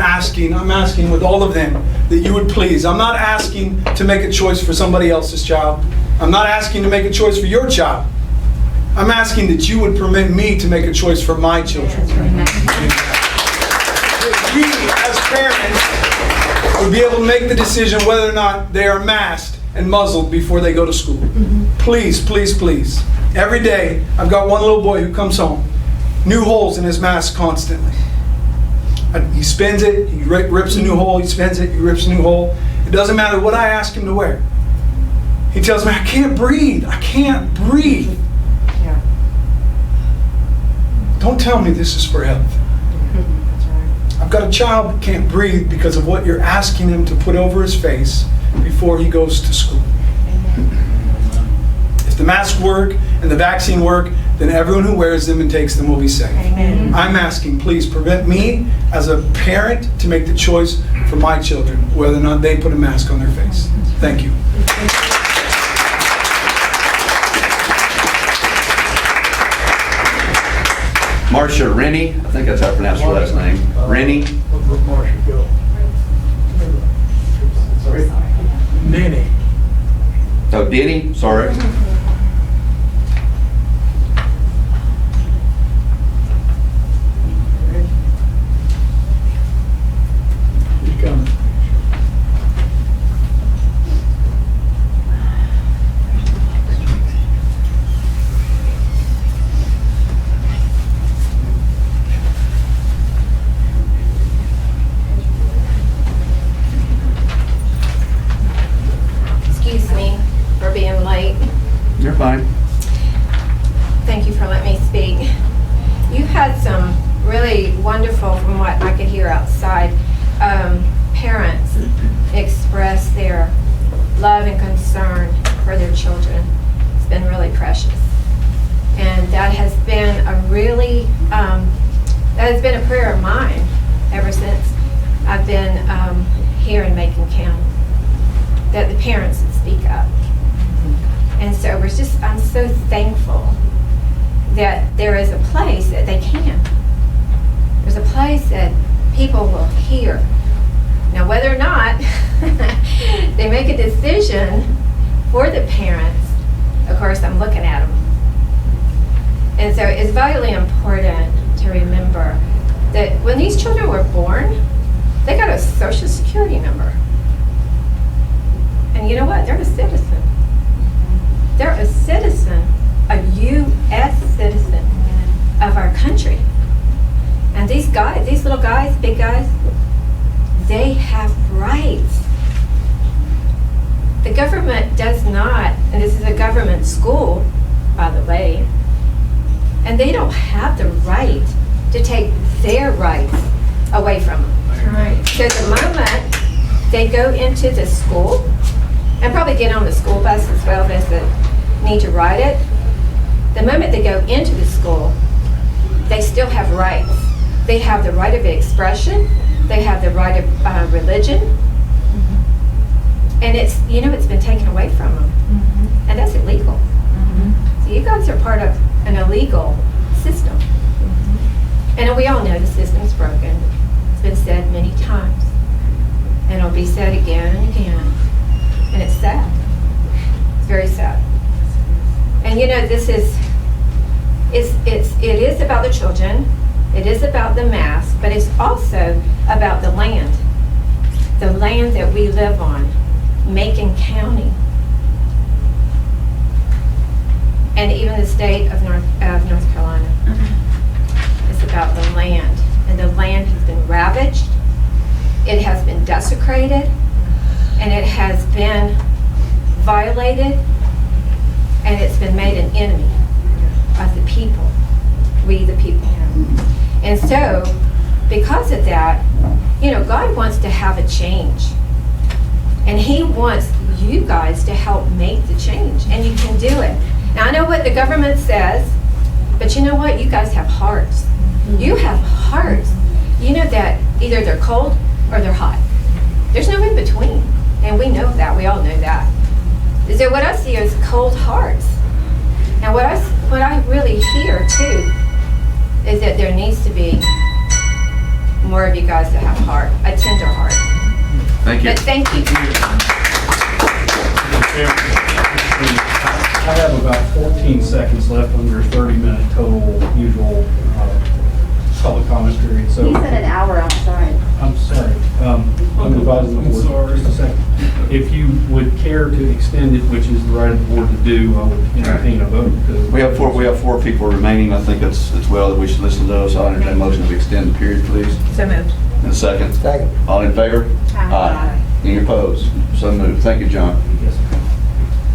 asking with all of them that you would please. I'm not asking to make a choice for somebody else's child. I'm not asking to make a choice for your child. I'm asking that you would permit me to make a choice for my children. We, as parents, would be able to make the decision whether or not they are masked and muzzled before they go to school. Please, please, please. Every day, I've got one little boy who comes home, new holes in his mask constantly. He spins it, he rips a new hole, he spins it, he rips a new hole. It doesn't matter what I ask him to wear. He tells me, I can't breathe, I can't breathe. Yeah. Don't tell me this is for health. I've got a child that can't breathe because of what you're asking him to put over his face before he goes to school. If the masks work and the vaccine work, then everyone who wears them and takes them will be safe. Amen. I'm asking, please prevent me as a parent to make the choice for my children, whether or not they put a mask on their face. Thank you. Marcia Rennie, I think that's how I pronounce her last name. Rennie. Where'd Marcia go? Denny. Oh, Denny, sorry. She's coming. Excuse me for being late. You're fine. Thank you for letting me speak. You've had some really wonderful from what I could hear outside. Parents express their love and concern for their children. It's been really precious. And that has been a really, that has been a prayer of mine ever since I've been here in Macon County, that the parents would speak up. And so I'm so thankful that there is a place that they can. There's a place that people will hear. Now, whether or not they make a decision for the parents, of course, I'm looking at them. And so it's vitally important to remember that when these children were born, they got a Social Security number. And you know what? They're a citizen. They're a citizen, a U.S. citizen of our country. And these guys, these little guys, big guys, they have rights. The government does not, and this is a government school, by the way, and they don't have the right to take their rights away from them. Right. So the moment they go into the school, and probably get on the school bus as well, those that need to ride it, the moment they go into the school, they still have rights. They have the right of expression, they have the right of religion, and it's, you know, it's been taken away from them, and that's illegal. So you guys are part of an illegal system. And we all know the system's broken. It's been said many times, and it'll be said again and again, and it's sad. It's very sad. And you know, this is, it is about the children, it is about the mask, but it's also about the land that we live on, Macon County, and even the state of North Carolina. It's about the land, and the land has been ravaged, it has been desecrated, and it has been violated, and it's been made an enemy of the people, we the people. And so, because of that, you know, God wants to have a change. And He wants you guys to help make the change, and you can do it. Now, I know what the government says, but you know what? You guys have hearts. You have hearts. You know that either they're cold or they're hot. There's no in between, and we know that. We all know that. So what I see is cold hearts. Now, what I really hear too is that there needs to be more of you guys that have heart, a tender heart. Thank you. But thank you. I have about 14 seconds left under a 30-minute total usual public comment period. So He said an hour outside. I'm sorry. I'm advising the board. Just a second. If you would care to extend it, which is the right of the board to do, I would entertain a vote. We have four people remaining. I think it's well that we should listen to those. I'll entertain a motion to extend the period, please. So moved. And a second. Second. All in favor? Aye. Any opposed? So moved. Thank you, John. Yes.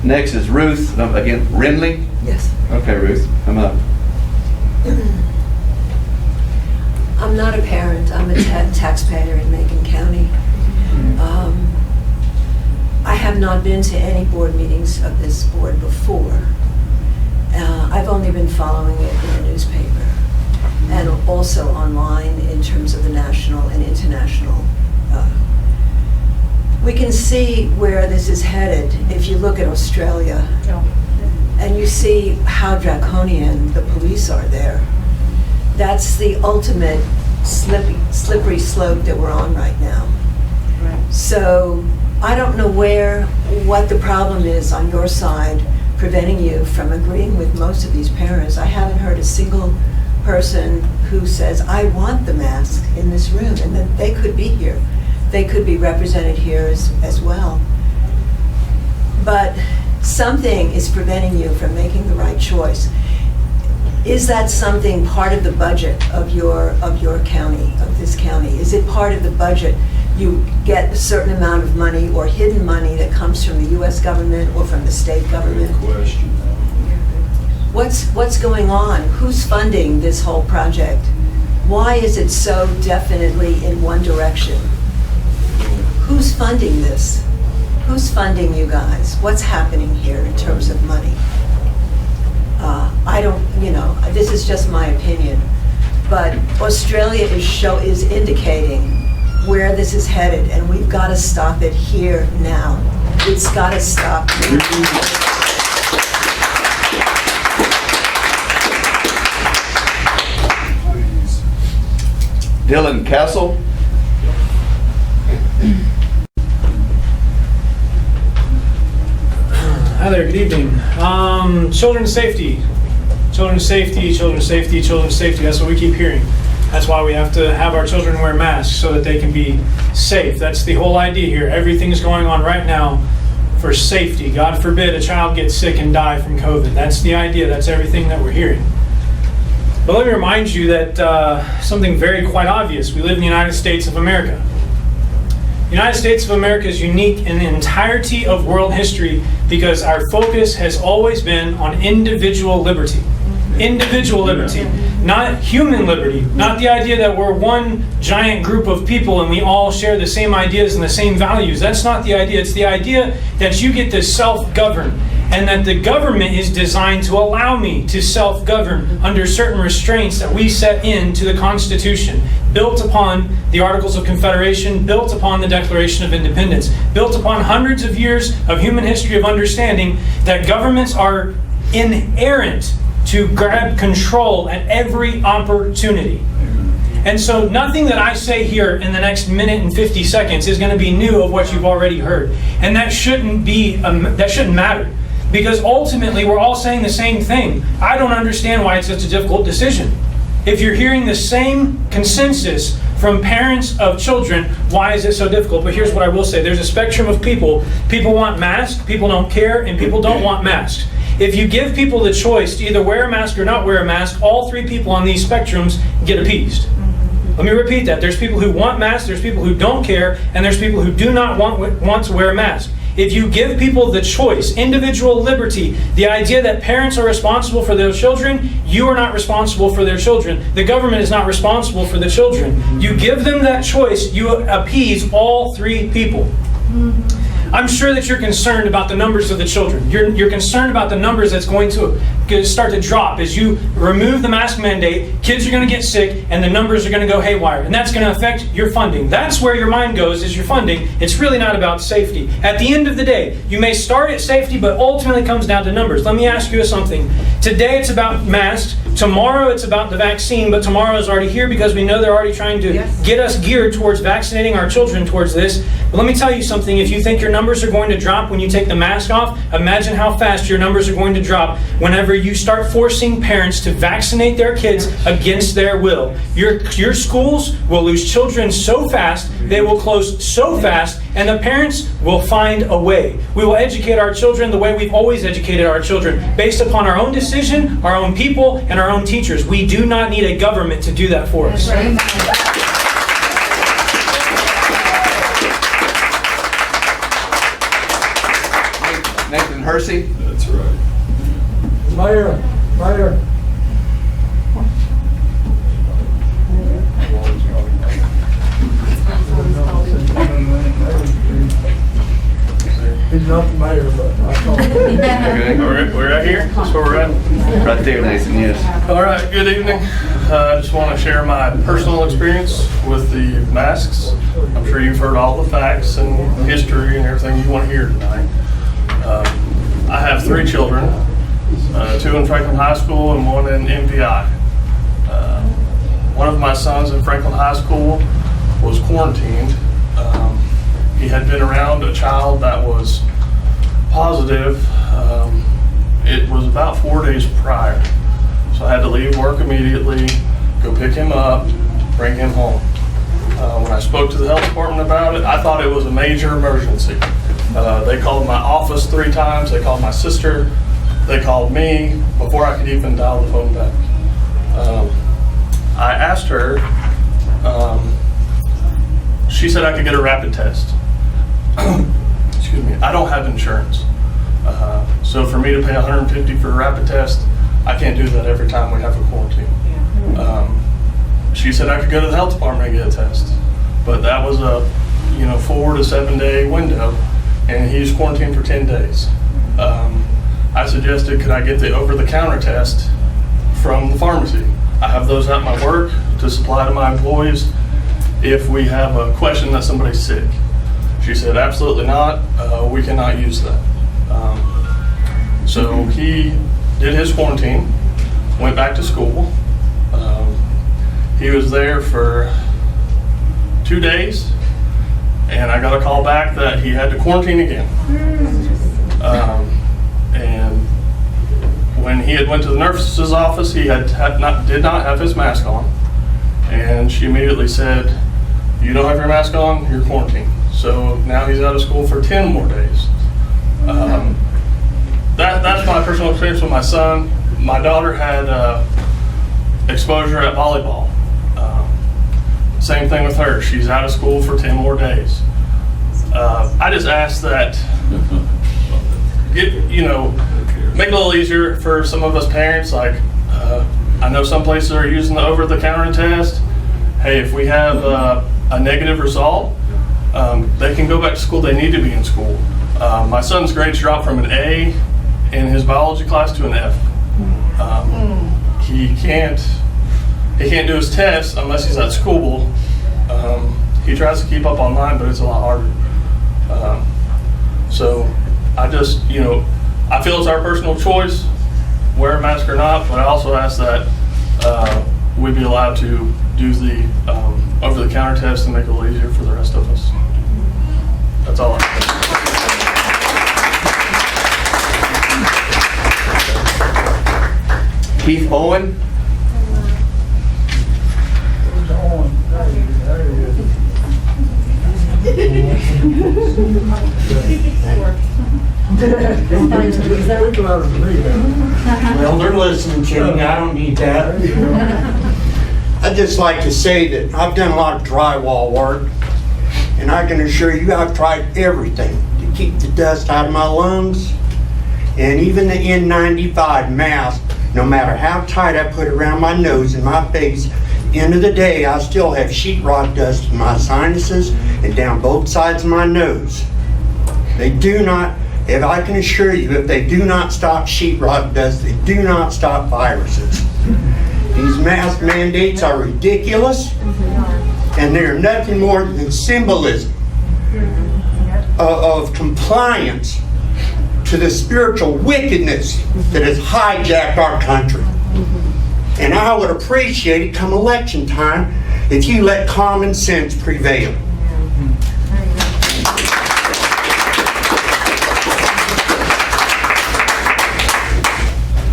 Next is Ruth, again, Renley? Yes. Okay, Ruth, come up. I'm not a parent, I'm a taxpayer in Macon County. I have not been to any board meetings of this board before. I've only been following it in the newspaper and also online in terms of the national and international. We can see where this is headed if you look at Australia and you see how draconian the police are there. That's the ultimate slippery slope that we're on right now. Right. So I don't know what the problem is on your side preventing you from agreeing with most of these parents. I haven't heard a single person who says, I want the mask in this room, and then they could be here. They could be represented here as well. But something is preventing you from making the right choice. Is that something part of the budget of your county, of this county? Is it part of the budget? You get a certain amount of money or hidden money that comes from the U.S. government or from the state government? Good question. What's going on? Who's funding this whole project? Why is it so definitely in one direction? Who's funding this? Who's funding you guys? What's happening here in terms of money? I don't, this is just my opinion, but Australia is indicating where this is headed, and we've got to stop it here now. It's got to stop now. Dylan Castle. Hi there, good evening. Children's safety. Children's safety, children's safety, children's safety. That's what we keep hearing. That's why we have to have our children wear masks so that they can be safe. That's the whole idea here. Everything's going on right now for safety. God forbid a child gets sick and die from COVID. That's the idea. That's everything that we're hearing. But let me remind you that something very quite obvious. We live in the United States of America. The United States of America is unique in the entirety of world history because our focus has always been on individual liberty. Individual liberty, not human liberty, not the idea that we're one giant group of people and we all share the same ideas and the same values. That's not the idea. It's the idea that you get to self-govern and that the government is designed to allow me to self-govern under certain restraints that we set into the Constitution, built upon the Articles of Confederation, built upon the Declaration of Independence, built upon hundreds of years of human history of understanding that governments are inerrant to grab control at every opportunity. And so nothing that I say here in the next minute and 50 seconds is going to be new of what you've already heard. And that shouldn't matter. Because ultimately we're all saying the same thing. I don't understand why it's such a difficult decision. If you're hearing the same consensus from parents of children, why is it so difficult? But here's what I will say. There's a spectrum of people. People want masks, people don't care, and people don't want masks. If you give people the choice to either wear a mask or not wear a mask, all three people on these spectrums get appeased. Let me repeat that. There's people who want masks, there's people who don't care, and there's people who do not want to wear a mask. If you give people the choice, individual liberty, the idea that parents are responsible for their children, you are not responsible for their children. The government is not responsible for the children. You give them that choice, you appease all three people. I'm sure that you're concerned about the numbers of the children. You're concerned about the numbers that's going to start to drop as you remove the mask mandate. Kids are going to get sick and the numbers are going to go haywire, and that's going to affect your funding. That's where your mind goes, is your funding. It's really not about safety. At the end of the day, you may start at safety, but ultimately it comes down to numbers. Let me ask you something. Today it's about masks. Tomorrow it's about the vaccine, but tomorrow is already here because we know they're already trying to get us geared towards vaccinating our children towards this. But let me tell you something. If you think your numbers are going to drop when you take the mask off, imagine how fast your numbers are going to drop whenever you start forcing parents to vaccinate their kids against their will. Your schools will lose children so fast, they will close so fast, and the parents will find a way. We will educate our children the way we've always educated our children, based upon our own decision, our own people, and our own teachers. We do not need a government to do that for us. Nathan Hersey. That's right. Mayor. He's not the mayor, but I call him. Okay. We're right here. That's where we're at. Right there, Nathan, yes. All right, good evening. I just want to share my personal experience with the masks. I'm sure you've heard all the facts and history and everything you want to hear tonight. I have 3 children, 2 in Franklin High School and 1 in MPI. One of my sons in Franklin High School was quarantined. He had been around a child that was positive. It was about 4 days prior. So I had to leave work immediately, go pick him up, bring him home. When I spoke to the health department about it, I thought it was a major emergency. They called my office 3 times, they called my sister, they called me before I could even dial the phone back. I asked her, she said I could get a rapid test. Excuse me, I don't have insurance. So for me to pay $150 for a rapid test, I can't do that every time we have a quarantine. She She said I could go to the health department and get a test, but that was a 4 to 7 day window, and he's quarantined for 10 days. I suggested, could I get the over-the-counter test from the pharmacy? I have those at my work to supply to my employees if we have a question that somebody's sick. She said, absolutely not, we cannot use that. So he did his quarantine, went back to school. He was there for 2 days, and I got a call back that he had to quarantine again. And when he had went to the nurse's office, he did not have his mask on, and she immediately said, "You don't have your mask on, you're quarantined." So now he's out of school for 10 more days. That's my personal experience with my son. My daughter had exposure at volleyball. Same thing with her. She's out of school for 10 more days. I just ask that, make it a little easier for some of us parents. Like, I know some places are using the over-the-counter test. Hey, if we have a negative result, they can go back to school. They need to be in school. My son's grades dropped from an A in his biology class to an F. He can't do his tests unless he's at school. He tries to keep up online, but it's a lot harder. So I just, I feel it's our personal choice, wear a mask or not, but I also ask that we be allowed to do the over-the-counter test and make it a little easier for the rest of us. That's all I have. Keith Owen. Well, they're listening to me. I don't need that. I'd just like to say that I've done a lot of drywall work, and I can assure you I've tried everything to keep the dust out of my lungs, and even the N95 mask, no matter how tight I put it around my nose and my face, at the end of the day, I still have sheetrock dust in my sinuses and down both sides of my nose. They do not, if I can assure you, if they do not stop sheetrock dust, they do not stop viruses. These mask mandates are ridiculous, and they are nothing more than symbolism of compliance to the spiritual wickedness that has hijacked our country. And I would appreciate it come election time if you let common sense prevail.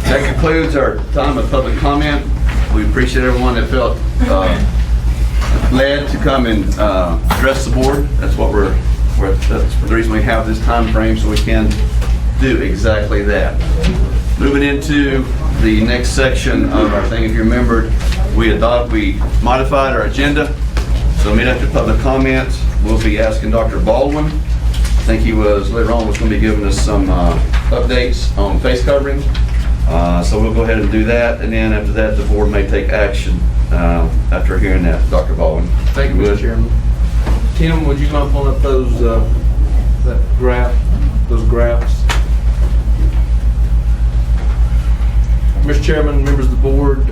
That concludes our time of public comment. We appreciate everyone that felt led to come and address the board. That's that's the reason we have this time frame, so we can do exactly that. Moving into the next section of our thing, if you remembered, we modified our agenda. So immediately after public comments, we'll be asking Dr. Baldwin. I think he was later on going to be giving us some updates on face covering. So we'll go ahead and do that, and then after that, the board may take action after hearing that. Dr. Baldwin. Thank you, Mr. Chairman. Tim, would you mind pulling up those graphs? Mr. Chairman, members of the board,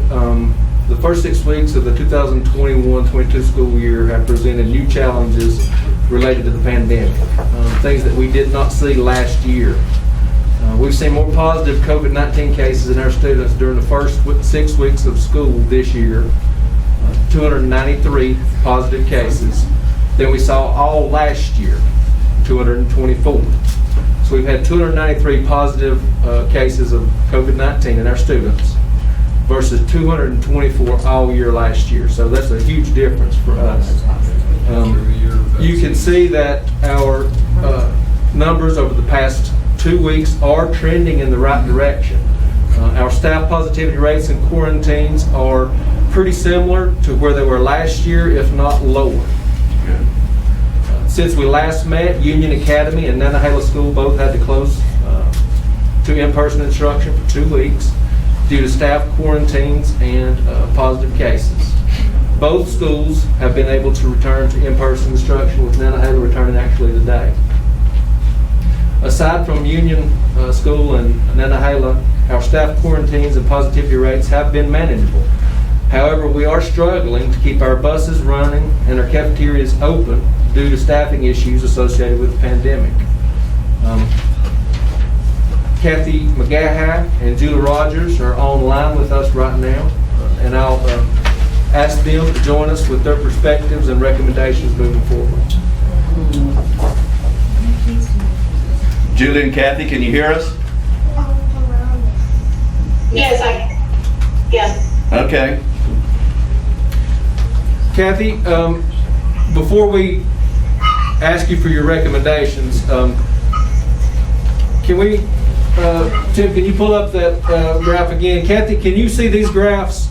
the first 6 weeks of the 2021-22 school year have presented new challenges related to the pandemic, things that we did not see last year. We've seen more positive COVID-19 cases in our students during the first 6 weeks of school this year, 293 positive cases, than we saw all last year, 224. So we've had 293 positive cases of COVID-19 in our students versus 224 all year last year. So that's a huge difference for us. You can see that our numbers over the past 2 weeks are trending in the right direction. Our staff positivity rates and quarantines are pretty similar to where they were last year, if not lower. Since we last met, Union Academy and Nantahala School both had to close to in-person instruction for 2 weeks due to staff quarantines and positive cases. both schools have been able to return to in-person instruction, with Nantahala returning actually today. Aside from Union School and Nantahala, our staff quarantines and positivity rates have been manageable. However, we are struggling to keep our buses running and our cafeterias open due to staffing issues associated with the pandemic. Kathy McGaha and Julie Rogers are online with us right now, and I'll ask them to join us with their perspectives and recommendations moving forward. Julie and Kathy, can you hear us? Yes, yes. Okay. Kathy, before we ask you for your recommendations, can we, Tim, can you pull up that graph again? Kathy, can you see these graphs?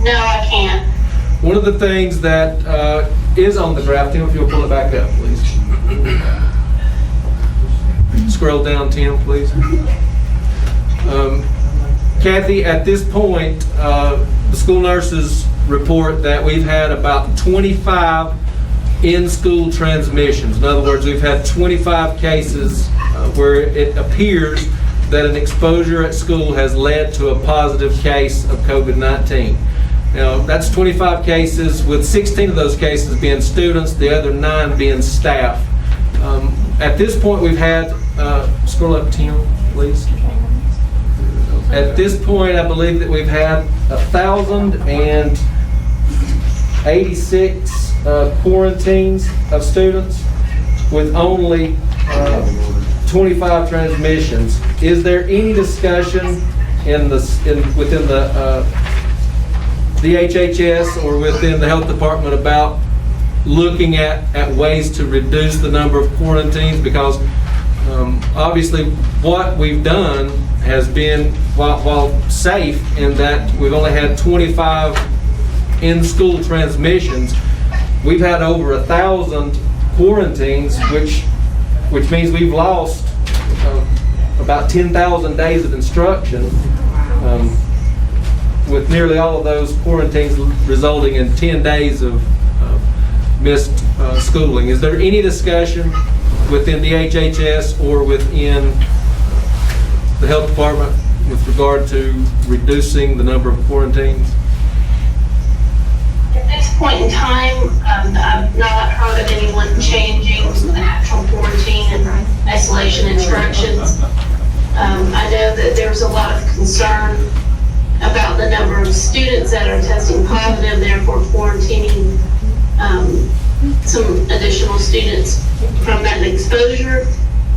No, I can't. One of the things that is on the graph, Tim, if you'll pull it back up, please. Scroll down, Tim, please. Kathy, at this point, the school nurses report that we've had about 25 in-school transmissions. In other words, we've had 25 cases where it appears that an exposure at school has led to a positive case of COVID-19. Now, that's 25 cases, with 16 of those cases being students, the other 9 being staff. At this point, we've had, scroll up, Tim, please. At this point, I believe that we've had 1,086 quarantines of students with only 25 transmissions. Is there any discussion within the DHHS or within the health department about looking at ways to reduce the number of quarantines? Because obviously what we've done has been, while safe in that we've only had 25 in-school transmissions, we've had over 1,000 quarantines, which means we've lost about 10,000 days of instruction, with nearly all of those quarantines resulting in 10 days of missed schooling. Is there any discussion within the HHS or within the health department with regard to reducing the number of quarantines? At this point in time, I've not heard of anyone changing the actual quarantine and isolation instructions. I know that there's a lot of concern about the number of students that are testing positive, therefore quarantining some additional students from that exposure,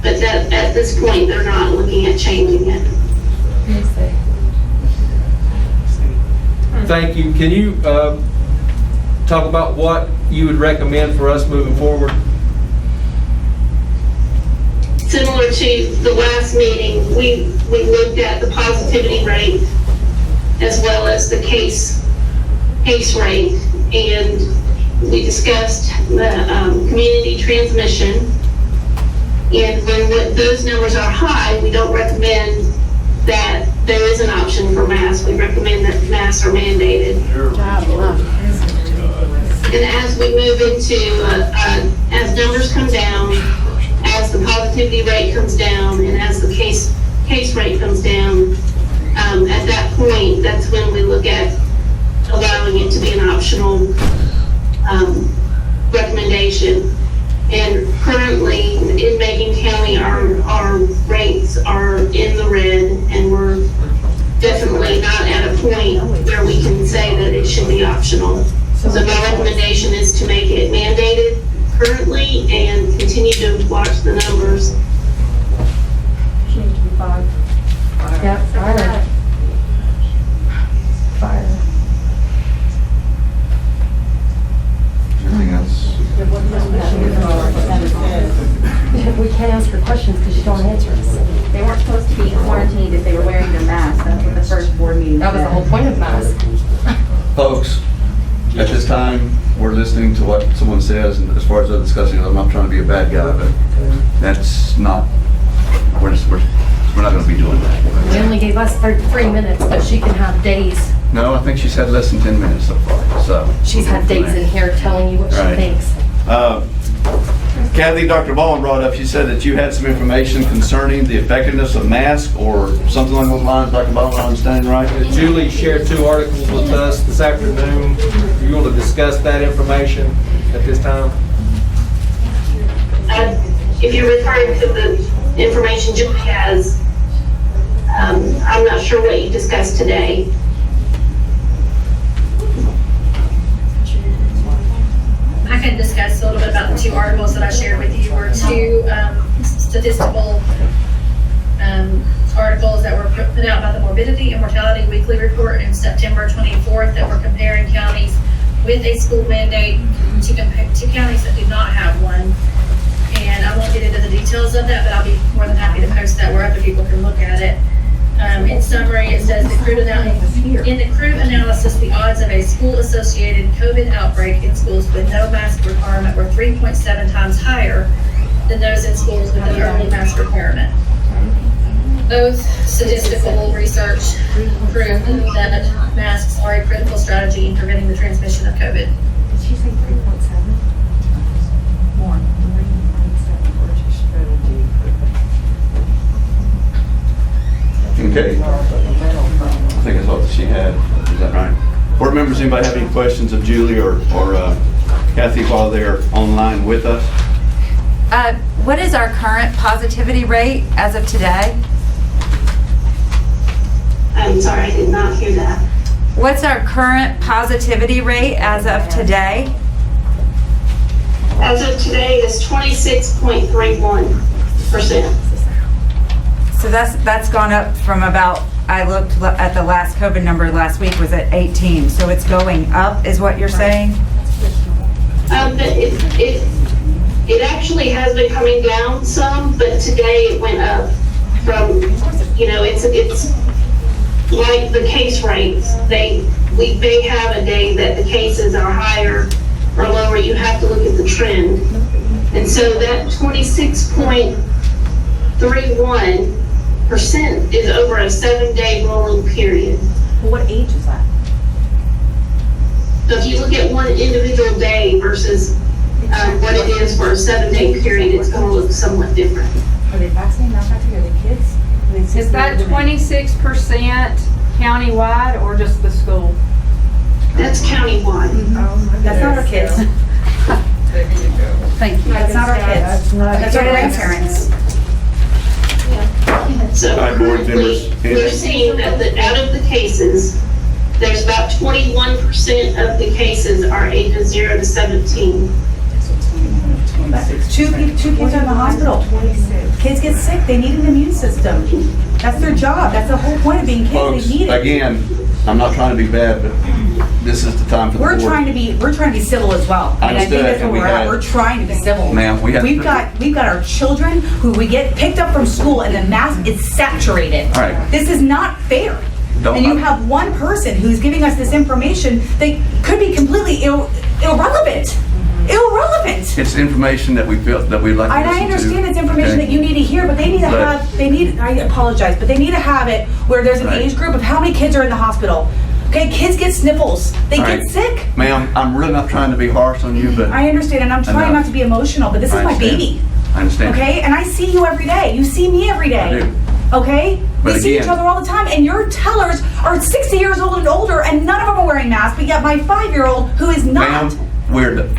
but that at this point they're not looking at changing it. Thank you. Can you talk about what you would recommend for us moving forward? Similar to the last meeting, we looked at the positivity rate as well as the case rate, and we discussed the community transmission. And when those numbers are high, we don't recommend that there is an option for masks. We recommend that masks are mandated. And as we move into, as numbers come down, as the positivity rate comes down, and as the case rate comes down, at that point, that's when we look at allowing it to be an optional recommendation. And currently in Macon County, our rates are in the red, and we're definitely not at a point where we can say that it should be optional. So my recommendation is to make it mandated currently and continue to watch the numbers. Change to 5. Yep, fire. Anything else? We can't ask her questions because she don't answer us. They weren't supposed to be quarantined if they were wearing their mask. That's what the first board meeting That was the whole point of masks. Folks, at this time, we're listening to what someone says, and as far as us discussing it, I'm not trying to be a bad guy, but that's not, we're not going to be doing that. They only gave us 3 minutes, but she can have days No, I think she's had less than 10 minutes so far, so. She's had days in here telling you what she Right. thinks. Kathy, Dr. Baldwin brought up, she said that you had some information concerning the effectiveness of masks or something along those lines, Dr. Baldwin, I'm understanding right? Julie shared 2 articles with us this afternoon. You want to discuss that information at this time? If you're referring to the information Julie has, I'm not sure what you discussed today. I can discuss a little bit about the 2 articles that I shared with you, were 2 statistical articles that were put out by the Morbidity and Mortality Weekly Report in September 24th that were comparing counties with a school mandate to counties that do not have one. And I won't get into the details of that, but I'll be more than happy to post that where other people can look at it. In summary, it says in the crude analysis, the odds of a school-associated COVID outbreak in schools with no mask requirement were 3.7 times higher than those in schools with an early mask requirement. Both statistical research prove that masks are a critical strategy in preventing the transmission of COVID. Did she say 3.7? More. Okay. I think that's all that she had. Is that right? Board members, anybody have any questions of Julie or Kathy while they're online with us? What is our current positivity rate as of today? I'm sorry, I did not hear that. What's our current positivity rate as of today? As of today, it's 26.31%. So that's gone up from about, I looked at the last COVID number last week was at 18. So it's going up is what you're saying? It actually has been coming down some, but today it went up from, it's like the case rates. We may have a day that the cases are higher or lower. You have to look at the trend. And so that 26.31% is over a 7-day rolling period. Well, what age is that? So if you look at one individual day versus what it is for a 7-day period, it's going to look somewhat different. Are they vaccinated, not vaccinated? Are they kids? Is that 26% countywide or just the school? That's countywide. That's not our kids. Thank you. That's not our kids. That's our grandparents. So Hi, board members. we're seeing that out of the cases, there's about 21% of the cases are ages 0 to 17. Two kids are in the hospital. Kids get sick, they need an immune system. That's their job, that's the whole point of being kids, Folks, they need it. again, I'm not trying to be bad, but this is the time for the board. We're trying to be civil as well. I And I think understood, that's where and we we're at, had- we're trying to be civil. Ma'am, we have- We've got our children who we get picked up from school and the mask is saturated. All right. This is not fair. Don't- And you have one person who's giving us this information that could be completely irrelevant. Irrelevant. It's information that we feel that we'd like to And listen I to. understand it's information Okay? that you need to hear, but they need to But- I apologize, but they need to have it where there's an Right. age group of how many kids are in the hospital. Okay, kids get sniffles, they All get right. sick. Ma'am, I'm really not trying to be harsh on you, but. I understand, and I'm trying not to be emotional, but this is I my understand. baby. I understand. Okay, and I see you every day. You see me every day. I do. Okay? But We see each again- other all the time, and your tellers are 60 years old and older, and none of them are wearing masks, but yet my 5-year-old, who is not. Ma'am, we're done.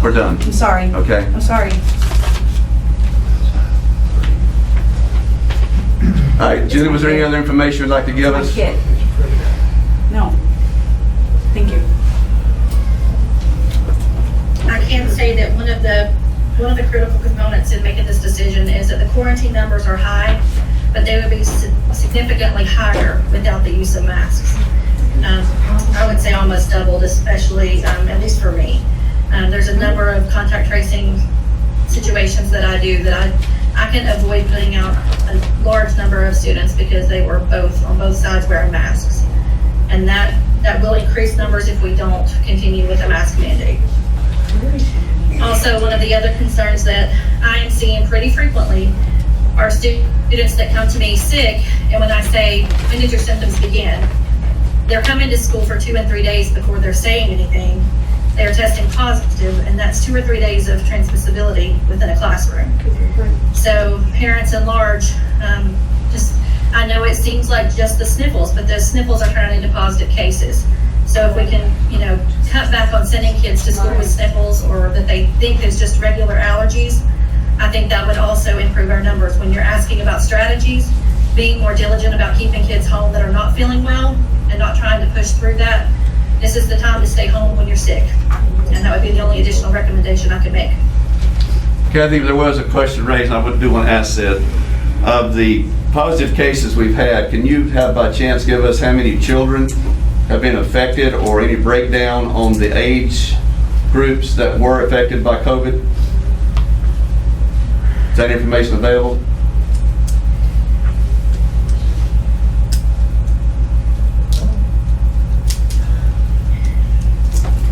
We're done. I'm sorry. Okay? I'm sorry. All right, Julie, was there any other information you'd like to give My us? kid. No. Thank you. I can say that one of the critical components in making this decision is that the quarantine numbers are high, but they would be significantly higher without the use of masks. I would say almost doubled, especially, at least for me. There's a number of contact tracing situations that I do that I can avoid putting out a large number of students because they were on both sides wearing masks. And that will increase numbers if we don't continue with a mask mandate. Also, one of the other concerns that I am seeing pretty frequently are students that come to me sick, and when I say, when did your symptoms begin? they're coming to school for 2 and 3 days before they're saying anything. They're testing positive, and that's 2 or 3 days of transmissibility within a classroom. So parents at large, I know it seems like just the sniffles, but the sniffles are turning into positive cases. So if we can, cut back on sending kids to school with sniffles, or that they think is just regular allergies, I think that would also improve our numbers. When you're asking about strategies, being more diligent about keeping kids home that are not feeling well and not trying to push through that. This is the time to stay home when you're sick. And that would be the only additional recommendation I could make. Kathy, there was a question raised, and I do want to ask that. Of the positive cases we've had, can you have by chance give us how many children have been affected, or any breakdown on the age groups that were affected by COVID? Is that information available?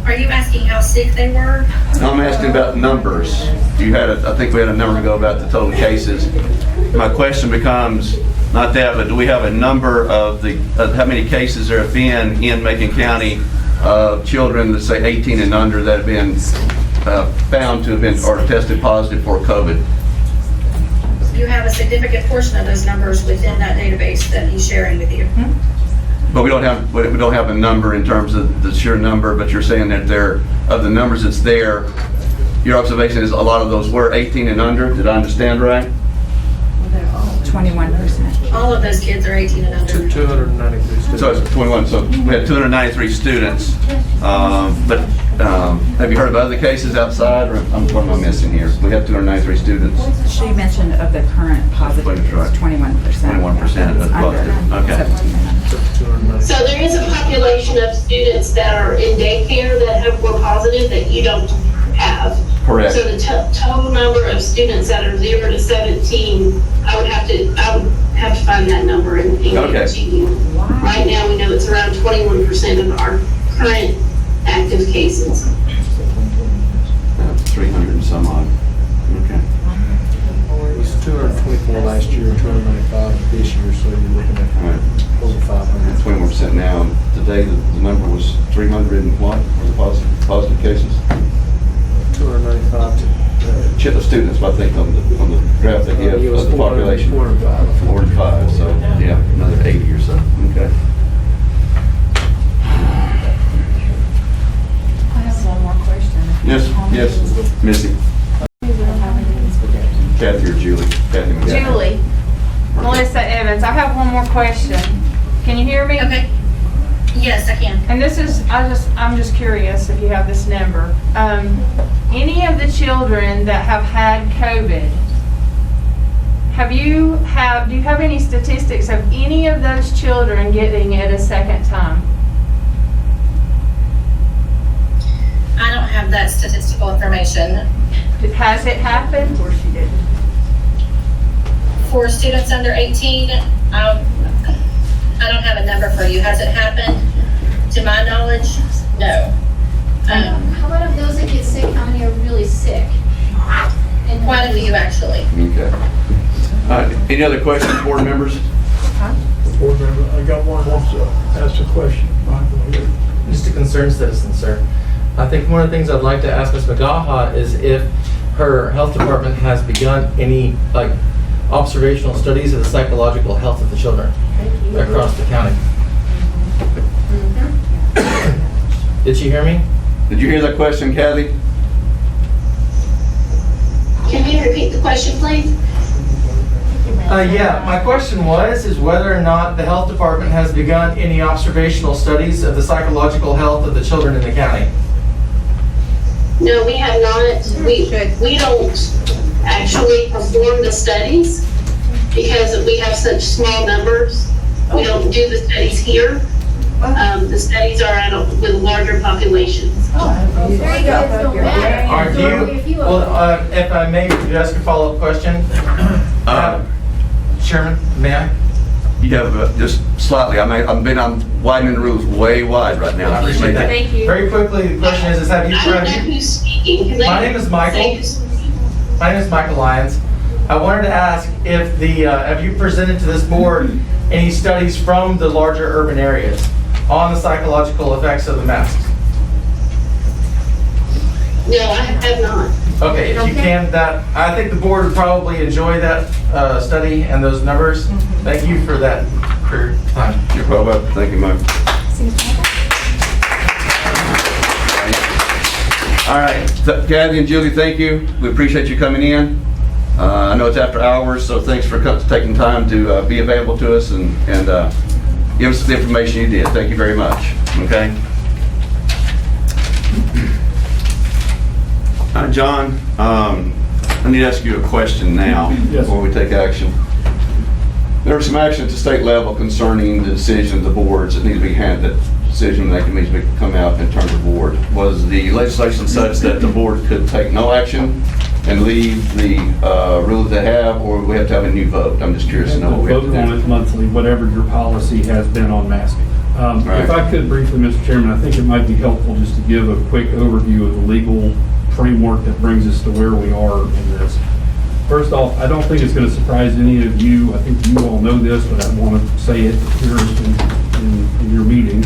Are you asking how sick they were? No, I'm asking about numbers. I think we had a number ago about the total cases. My question becomes, not that, but do we have a number of how many cases there have been in Macon County of children, let's say 18 and under, that have been found to have been or tested positive for COVID? You have a significant portion of those numbers within that database that he's sharing with you. But we don't have a number in terms of the sheer number, but you're saying that of the numbers that's there, your observation is a lot of those were 18 and under. Did I understand right? 21%. All of those kids are 18 and under. 293 students. So it's 21. So we had 293 students. But have you heard of other cases outside, or what am I missing here? We have 293 students. She mentioned of the current positive, it's 21%. 21% of positive. Okay. So there is a population of students that are in daycare that were positive that you don't have. Correct. So the total number of students that are 0 to 17, I would have to find that number and give it to you. Right now, we know it's around 21% of our current active cases. 300 and some odd. Okay. It was 224 last year, 295 this year, so you're looking at over 500. 21% now. Today, the number was 300 and what? Was it positive cases? 295 the students, I think, on the graph they give of the population. 405, so yeah, another 80 or so. Okay. I have one more question. Yes, Missy. Kathy or Julie? Kathy McGavin. Julie, Melissa Evans, I have one more question. Can you hear me? Okay. Yes, I can. And this is, I'm just curious if you have this number. Any of the children that have had COVID, do you have any statistics of any of those children getting it a second time? I don't have that statistical information. Has it happened? Of course she did. For students under 18, I don't have a number for you. Has it happened? To my knowledge, no. How about of those that get sick, how many are really sick? And quite a few, actually. Okay. Any other questions, board members? Board member, I got one who wants to ask a question. Just a concerned citizen, sir. I think one of the things I'd like to ask Ms. McGaha is if her health department has begun any observational studies of the psychological health of the children across the county. Did you hear me? Did you hear that question, Kathy? Can you repeat the question, please? Yeah, my question is whether or not the health department has begun any observational studies of the psychological health of the children in the county. No, we have not. We don't actually perform the studies because we have such small numbers. We don't do the studies here. The studies are with larger populations. If I may ask a follow-up question? Chairman, may I? You have just slightly. I'm widening the rules way wide right now. Thank you. Very quickly, the question is have you? I don't know who's speaking. My name is Michael. My name is Michael Lyons. I wanted to ask if have you presented to this board any studies from the larger urban areas on the psychological effects of the masks? No, I have not. Okay, if you can, I think the board would probably enjoy that study and those numbers. Thank you for that, for your time. You're welcome. Thank you, Mike. All right, Kathy and Julie, thank you. We appreciate you coming in. I know it's after hours, so thanks for taking time to be available to us and give us the information you did. Thank you very much. Okay. John, I need to ask you a question now before we take action. There was some action at the state level concerning the decision of the boards that need to be handled. That decision making needs to come out in terms of board. Was the legislation such that the board could take no action and leave the rules they have, or we have to have a new vote? I'm just curious to know what we have to do. Vote on it monthly, whatever your policy has been on masking. Right. If I could briefly, Mr. Chairman, I think it might be helpful just to give a quick overview of the legal framework that brings us to where we are in this. First off, I don't think it's going to surprise any of you. I think you all know this, but I want to say it here in your meeting,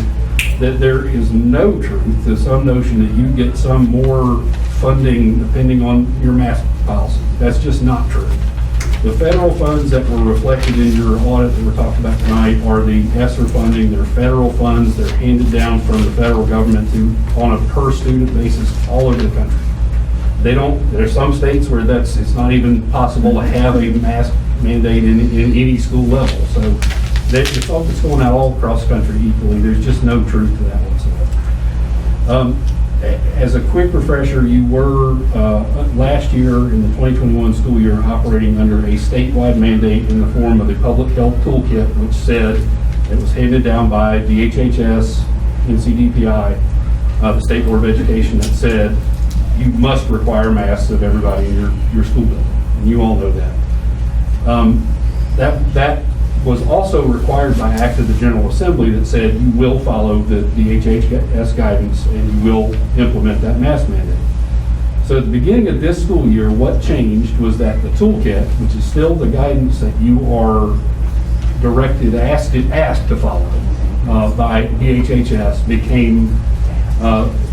that there is no truth to some notion that you get some more funding depending on your mask policy. That's just not true. The federal funds that were reflected in your audit that we're talking about tonight are the ESSER funding. They're federal funds. They're handed down from the federal government on a per student basis all over the country. There's some states where it's not even possible to have a mask mandate in any school level. So it's going out all across the country equally. There's just no truth to that whatsoever. As a quick refresher, you were last year in the 2021 school year operating under a statewide mandate in the form of the Public Health Toolkit, which said it was handed down by DHHS, NCDPI, the State Board of Education, that said you must require masks of everybody in your school building, and you all know that. That was also required by Act of the General Assembly that said you will follow the DHHS guidance and you will implement that mask mandate. So at the beginning of this school year, what changed was that the toolkit, which is still the guidance that you are asked to follow by DHHS,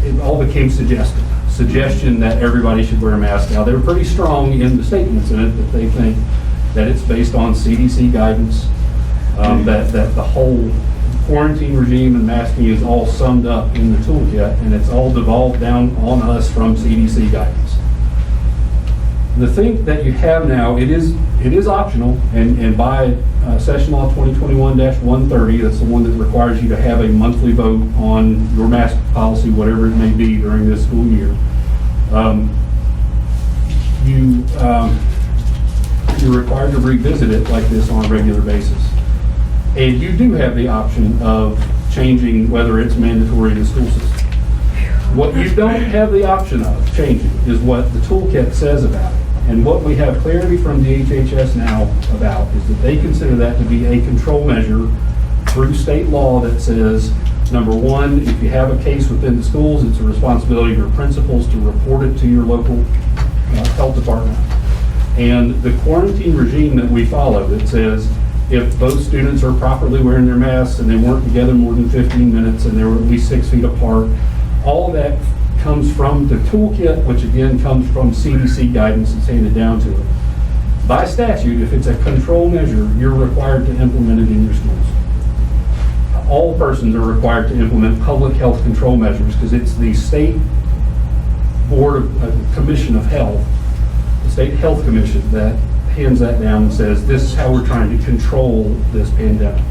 it all became suggestion that everybody should wear a mask. Now, they're pretty strong in the statements in it that they think that it's based on CDC guidance, that the whole quarantine regime and masking is all summed up in the toolkit, and it's all devolved down on us from CDC guidance. The thing that you have now, it is optional, and by Session Law 2021-130, that's the one that requires you to have a monthly vote on your mask policy, whatever it may be during this school year. You're required to revisit it like this on a regular basis. And you do have the option of changing whether it's mandatory in the school system. What you don't have the option of changing is what the toolkit says about it. And what we have clarity from DHHS now about is that they consider that to be a control measure through state law that says, number one, if you have a case within the schools, it's a responsibility of your principals to report it to your local health department. And the quarantine regime that we follow that says if those students are properly wearing their masks and they weren't together more than 15 minutes and they were at least 6 feet apart, all of that comes from the toolkit, which again comes from CDC guidance that's handed down to it. By statute, if it's a control measure, you're required to implement it in your schools. All persons are required to implement public health control measures because it's the State Board of Commission of Health, the State Health Commission, that hands that down and says this is how we're trying to control this pandemic.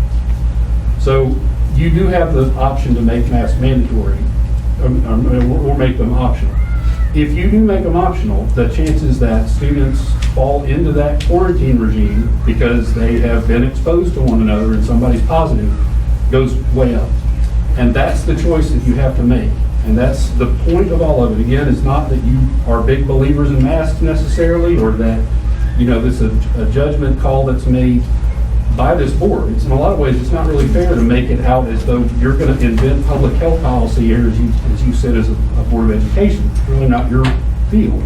So you do have the option to make masks mandatory or make them optional. If you do make them optional, the chances that students fall into that quarantine regime because they have been exposed to one another and somebody's positive goes way up. And that's the choice that you have to make. And that's the point of all of it. Again, it's not that you are big believers in masks necessarily, or that, this is a judgment call that's made by this board. It's in a lot of ways, it's not really fair to make it out as though you're going to invent public health policy here, as you said, as a Board of Education. It's really not your field.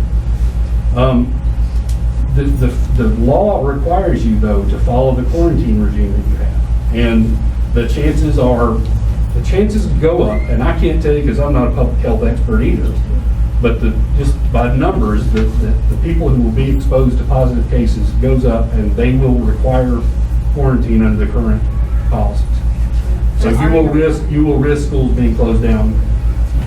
The law requires you, though, to follow the quarantine regime that you have. And the chances are the chances go up, and I can't tell you because I'm not a public health expert either, but just by numbers, the people who will be exposed to positive cases goes up, and they will require quarantine under the current policies. So you will risk schools being closed down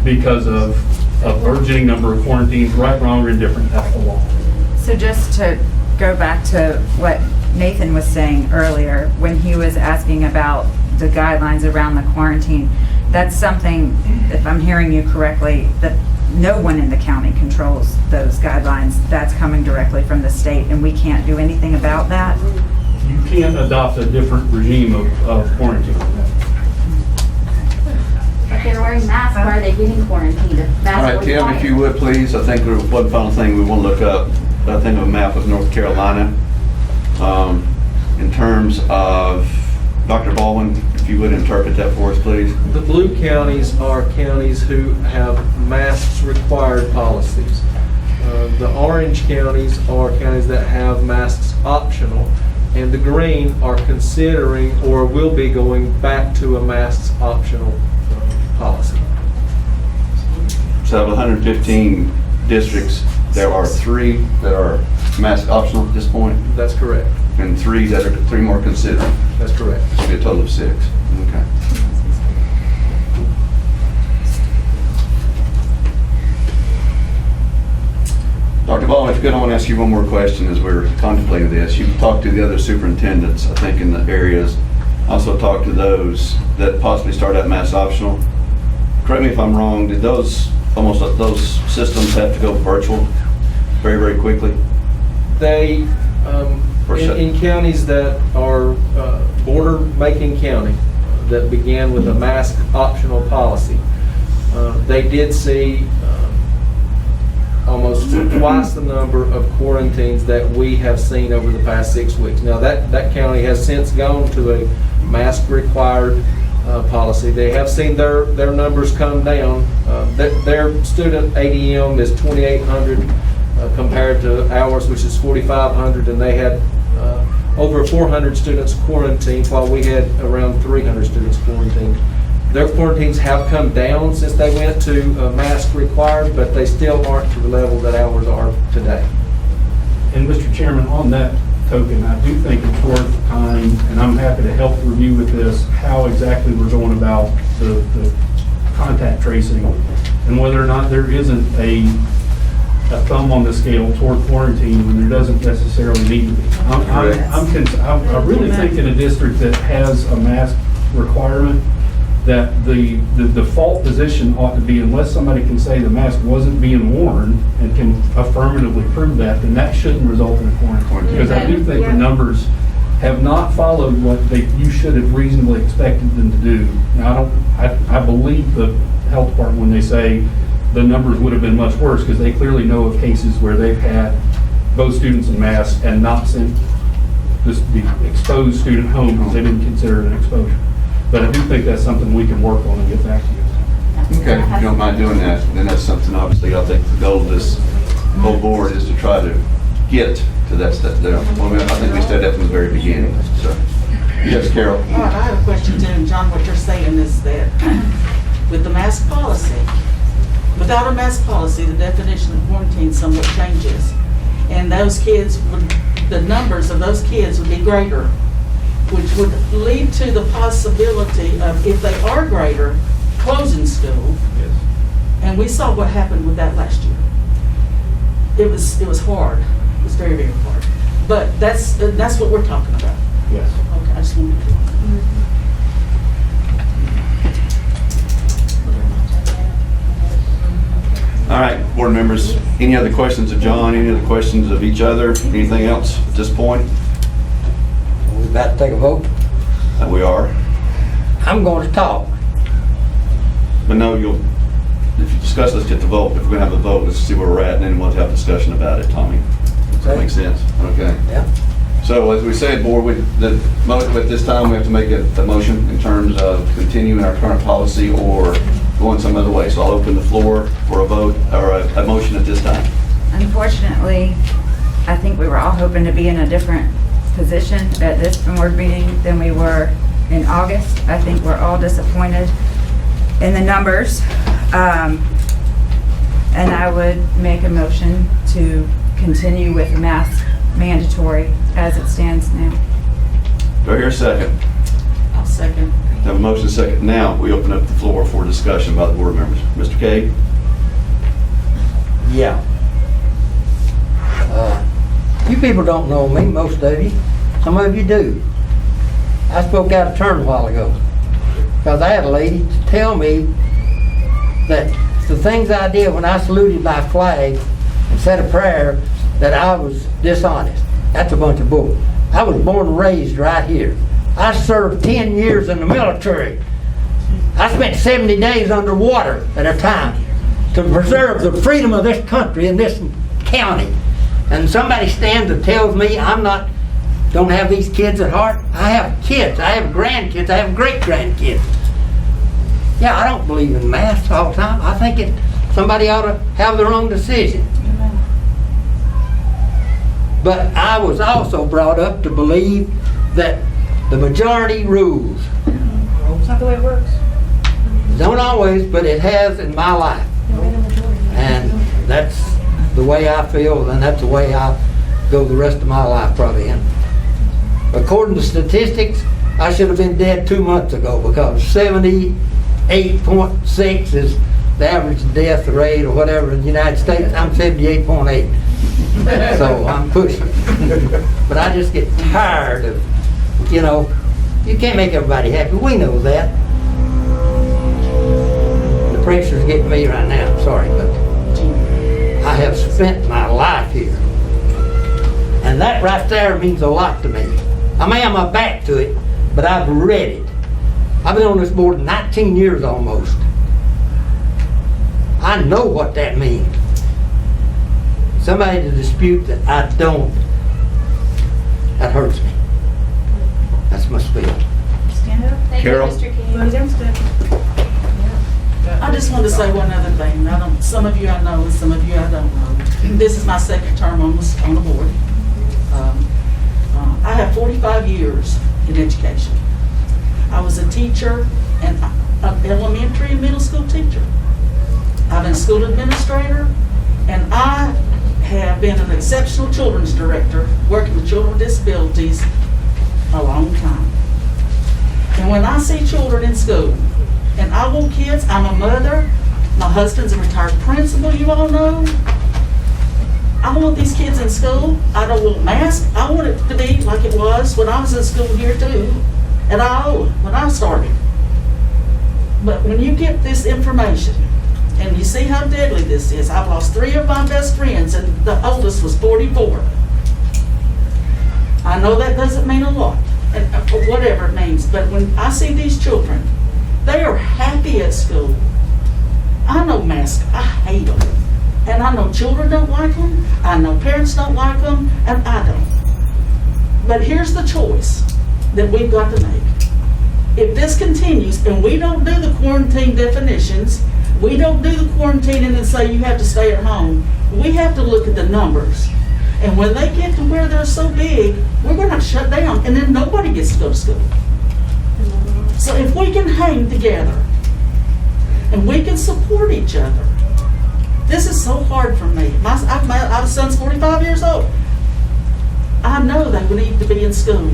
because of a burgeoning number of quarantines, right, wrong, or indifferent, that's the law. So just to go back to what Nathan was saying earlier, when he was asking about the guidelines around the quarantine, that's something, if I'm hearing you correctly, that no one in the county controls those guidelines. That's coming directly from the state, and we can't do anything about that? You can't adopt a different regime of quarantine. If they're wearing masks, why are they getting quarantined? All right, Tim, if you would, please. I think there's one final thing we want to look up. I think of a map of North Carolina. In terms of, Dr. Baldwin, if you would interpret that for us, please. The blue counties are counties who have masks required policies. The orange counties are counties that have masks optional, and the green are considering or will be going back to a masks optional policy. So out of 115 districts, there are 3 that are mask optional at this point? That's correct. And 3 that are 3 more considered? That's correct. So it'll be a total of 6. Okay. Dr. Baldwin, if you could, I want to ask you one more question as we're contemplating this. You've talked to the other superintendents, I think, in the areas. Also talked to those that possibly start out mask optional. Correct me if I'm wrong, did those systems have to go virtual very, very quickly? They, in counties that are border Macon County, that began with a mask optional policy, they did see almost twice the number of quarantines that we have seen over the past 6 weeks. Now that county has since gone to a mask required policy. They have seen their numbers come down. Their student ADM is 2,800 compared to ours, which is 4,500, and they had over 400 students quarantined, while we had around 300 students quarantined. Their quarantines have come down since they went to mask required, but they still aren't to the level that ours are today. And Mr. Chairman, on that token, I do think it's worth time, and I'm happy to help review with this, how exactly we're going about the contact tracing, and whether or not there isn't a thumb on the scale toward quarantine when there doesn't necessarily need to be. I really think in a district that has a mask requirement, that the default position ought to be, unless somebody can say the mask wasn't being worn and can affirmatively prove that, then that shouldn't result in a quarantine. Because I do think the numbers have not followed what you should have reasonably expected them to do. Now, I believe the health department when they say the numbers would have been much worse, because they clearly know of cases where they've had both students in masks and not sent the exposed student home because they didn't consider it an exposure. But I do think that's something we can work on and get back to you. Okay, if you don't mind doing that, then that's something obviously I think the goal of this whole board is to try to get to that step there. Well, I think we said that from the very beginning. So, yes, Carol. All right, I have a question too, John. What you're saying is that with the mask policy, without a mask policy, the definition of quarantine somewhat changes, and those kids the numbers of those kids would be greater, which would lead to the possibility of, if they are greater, closing school. Yes. And we saw what happened with that last year. It was hard. It was very, very hard. But that's what we're talking about. Yes. Okay, I just wanted to. All right, board members, any other questions of John? Any other questions of each other? Anything else at this point? We about to take a vote? We are. I'm going to talk. But no, if you discuss, let's get the vote. If we're going to have a vote, let's see where we're at, and then we'll have a discussion about it, Tommy. Does that make sense? Okay. Yeah. So as we said, board, at this time, we have to make a motion in terms of continuing our current policy or going some other way. So I'll open the floor for a vote or a motion at this time. Unfortunately, I think we were all hoping to be in a different position at this board meeting than we were in August. I think we're all disappointed in the numbers. And I would make a motion to continue with mask mandatory as it stands now. Do I hear a second? I'll second. Have a motion second. Now, we open up the floor for discussion by the board members. Mr. Cade? Yeah. You people don't know me, most of you. Some of you do. I spoke out of turn a while ago because I had a lady tell me that the things I did when I saluted my flag and said a prayer, that I was dishonest. That's a bunch of bull. I was born and raised right here. I served 10 years in the military. I spent 70 days underwater at a time to preserve the freedom of this country and this county. And somebody stands and tells me don't have these kids at heart. I have kids, I have grandkids, I have great-grandkids. Yeah, I don't believe in masks all the time. I think somebody ought to have their own decision. But I was also brought up to believe that the majority rules. It's not the way it works. Don't always, but it has in my life. And that's the way I feel, and that's the way I'll go the rest of my life probably. And according to statistics, I should have been dead 2 months ago because 78.6 is the average death rate or whatever in the United States. I'm 78.8. So I'm pushing. But I just get tired of, you can't make everybody happy. We know that. The pressure's getting me right now, I'm sorry, but I have spent my life here. And that right there means a lot to me. I may have my back to it, but I've read it. I've been on this board 19 years almost. I know what that means. Somebody to dispute that I don't, that hurts me. That's my spiel. Stand up. Thank Carol? you, Mr. King. I just want to say one other thing. Some of you I know and some of you I don't know. This is my second term on the board. I have 45 years in education. I was a teacher, and an elementary and middle school teacher. I've been a school administrator, and I have been an exceptional children's director working with children with disabilities a long time. And when I see children in school, and I want kids, I'm a mother, my husband's a retired principal, you all know. I want these kids in school. I don't want masks. I want it to be like it was when I was in school here too, and when I started. But when you get this information, and you see how deadly this is, I've lost 3 of my best friends, and the oldest was 44. I know that doesn't mean a lot, and whatever it means, but when I see these children, they are happy at school. I know masks, I hate them. And I know children don't like them, I know parents don't like them, and I don't. But here's the choice that we've got to make. If this continues and we don't do the quarantine definitions, we don't do the quarantining and say you have to stay at home, we have to look at the numbers. And when they get to where they're so big, we're going to have to shut down, and then nobody gets to go to school. So if we can hang together and we can support each other, this is so hard for me. My son's 45 years old. I know they need to be in school.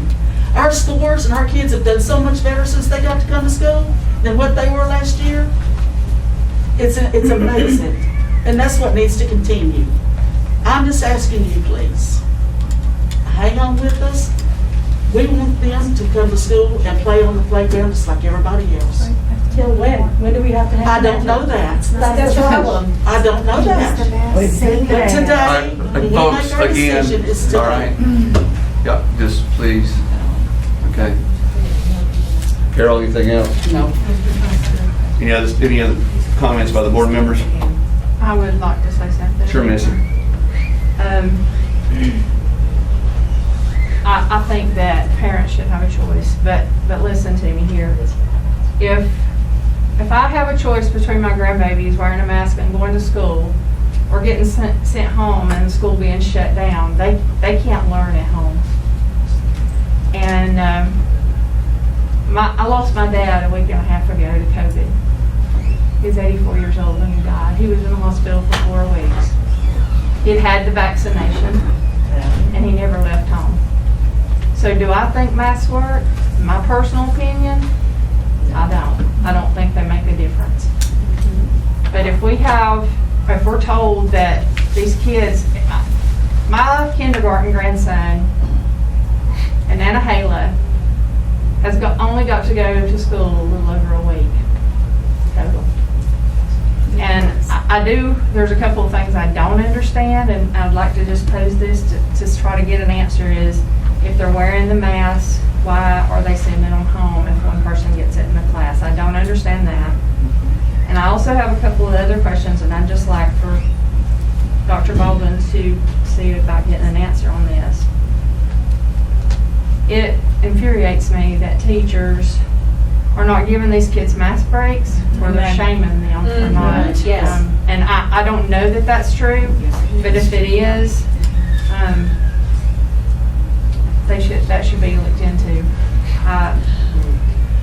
Our scores and our kids have done so much better since they got to come to school than what they were last year. It's amazing. And that's what needs to continue. I'm just asking you, please, hang on with us. We want them to come to school and play on the playground just like everybody else. Till when? When do we have to have? I don't know that. That's the problem. I don't know that. But today, when we make our decision, it's today. All right. Yeah, just please. Okay. Carol, anything else? No. Any other comments by the board members? I would like to say something. Sure, Missy. I think that parents should have a choice, but listen to me here. If I have a choice between my grandbabies wearing a mask and going to school, or getting sent home and the school being shut down, they can't learn at home. And I lost my dad a week and a half ago to COVID. is 84 years old when he died. He was in the hospital for 4 weeks. He'd had the vaccination, and he never left home. So do I think masks work? My personal opinion, I don't. I don't think they make a difference. But if we're told that these kids, my kindergarten grandson, and Anna Hala, has only got to go to school a little over a week total. And there's a couple of things I don't understand, and I'd like to just pose this to try to get an answer is, if they're wearing the mask, why are they sending them home if one person gets it in the class? I don't understand that. And I also have a couple of other questions, and I'd just like for Dr. Baldwin to see about getting an answer on this. It infuriates me that teachers are not giving these kids mask breaks, or they're shaming them for not. Yes. And I don't know that that's true, but if it is, that should be looked into.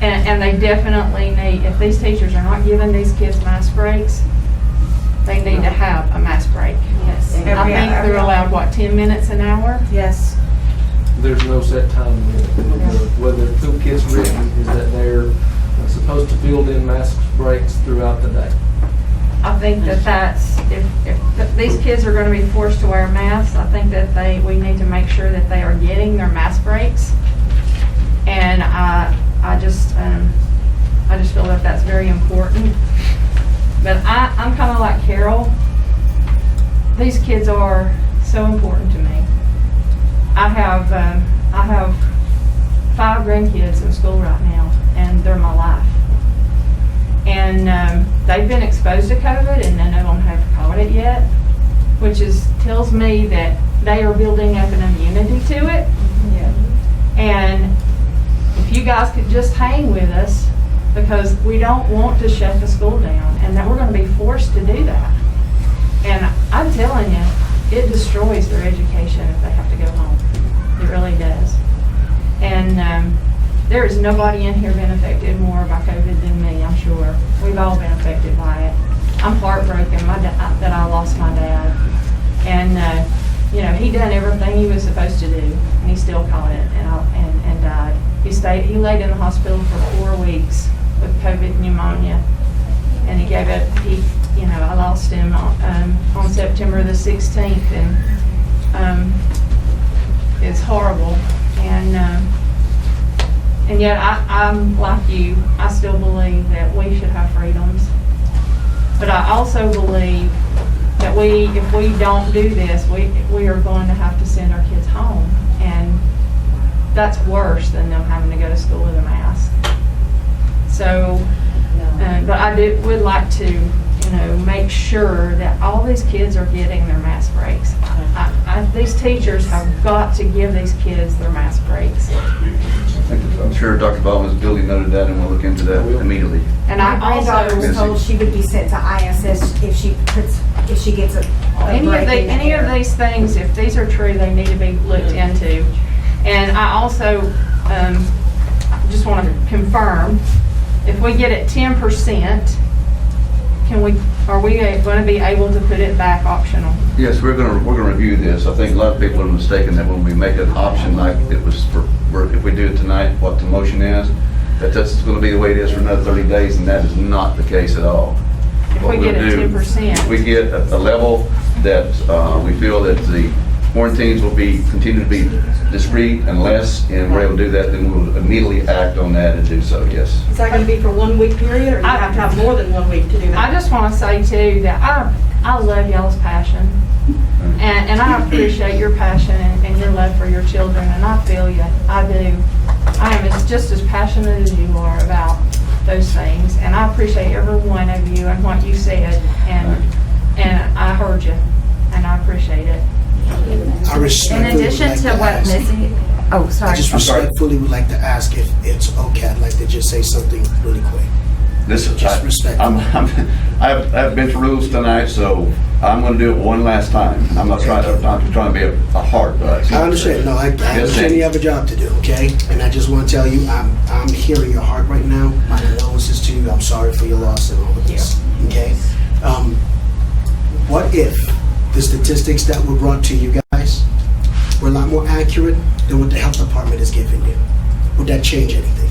And they definitely need, if these teachers are not giving these kids mask breaks, they need to have a mask break. Yes. I think they're allowed, 10 minutes an hour? Yes. There's no set time limit. Whether the toolkit's written is that they're supposed to build in mask breaks throughout the day. I think that's, if these kids are going to be forced to wear masks, I think that we need to make sure that they are getting their mask breaks. And I just feel that that's very important. But I'm kind of like Carol. These kids are so important to me. I have 5 grandkids in school right now, and they're my life. And they've been exposed to COVID, and none of them have caught it yet, which tells me that they are building up an immunity to it. Yeah. And if you guys could just hang with us, because we don't want to shut the school down, and that we're going to be forced to do that. And I'm telling you, it destroys their education if they have to go home. It really does. And there is nobody in here been affected more by COVID than me, I'm sure. We've all been affected by it. I'm heartbroken that I lost my dad. And he done everything he was supposed to do, and he still caught it and died. He laid in the hospital for 4 weeks with COVID pneumonia, and he gave it. I lost him on September the 16th, and it's horrible. And yet I'm like you. I still believe that we should have freedoms, but I also believe that if we don't do this, we are going to have to send our kids home, and that's worse than them having to go to school with a mask. So, but I would like to, make sure that all these kids are getting their mask breaks. These teachers have got to give these kids their mask breaks. I'm sure Dr. Baldwin's duly noted that, and we'll look into that immediately. And my granddaughter was told she would be sent to ISS if she gets a break. Any of these things, if these are true, they need to be looked into. And I also just want to confirm, if we get it 10%, are we going to be able to put it back optional? Yes, we're going to review this. I think a lot of people are mistaken that when we make an option like it was if we do it tonight, what the motion is, that's going to be the way it is for another 30 days, and that is not the case at all. If we get it 10%. If we get a level that we feel that the quarantines will continue to be discreet and less, and we're able to do that, then we'll immediately act on that and do so, yes. Is that going to be for 1 week period, or you have to have more than 1 week to do that? I just want to say too that I love y'all's passion, and I appreciate your passion and your love for your children, and I feel you. I do. I am just as passionate as you are about those things, and I appreciate every one of you and what you said, and I heard you, and I appreciate it. In addition to what Missy, I just respectfully would like to ask if it's okay. I'd like to just say something really quick. I've been to rules tonight, so I'm going to do it one last time. I'm not trying to be a hard butt. I understand. No, I understand you have a job to do, okay? And I just want to tell you, I'm hearing your heart right now. My condolences to you. I'm sorry for your loss and all of this. okay? What if the statistics that were brought to you guys were a lot more accurate than what the health department is giving you? Would that change anything?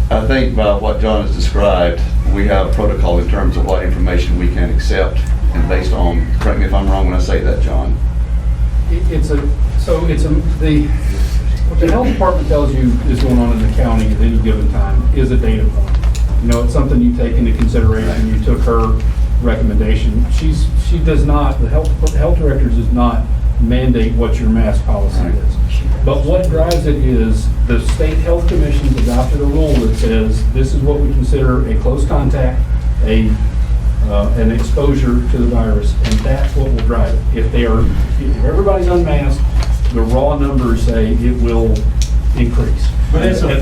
I think by what John has described, we have protocol in terms of what information we can accept, and based on, correct me if I'm wrong when I say that, John. What the health department tells you is going on in the county at any given time is a data point. You know, it's something you take into consideration. You took her recommendation. She does not, the health director does not mandate what your mask policy is. But what drives it is the state health commission's adopted a rule that says this is what we consider a close contact, an exposure to the virus, and that's what will drive it. If everybody's unmasked, the raw numbers say it will increase. But it's a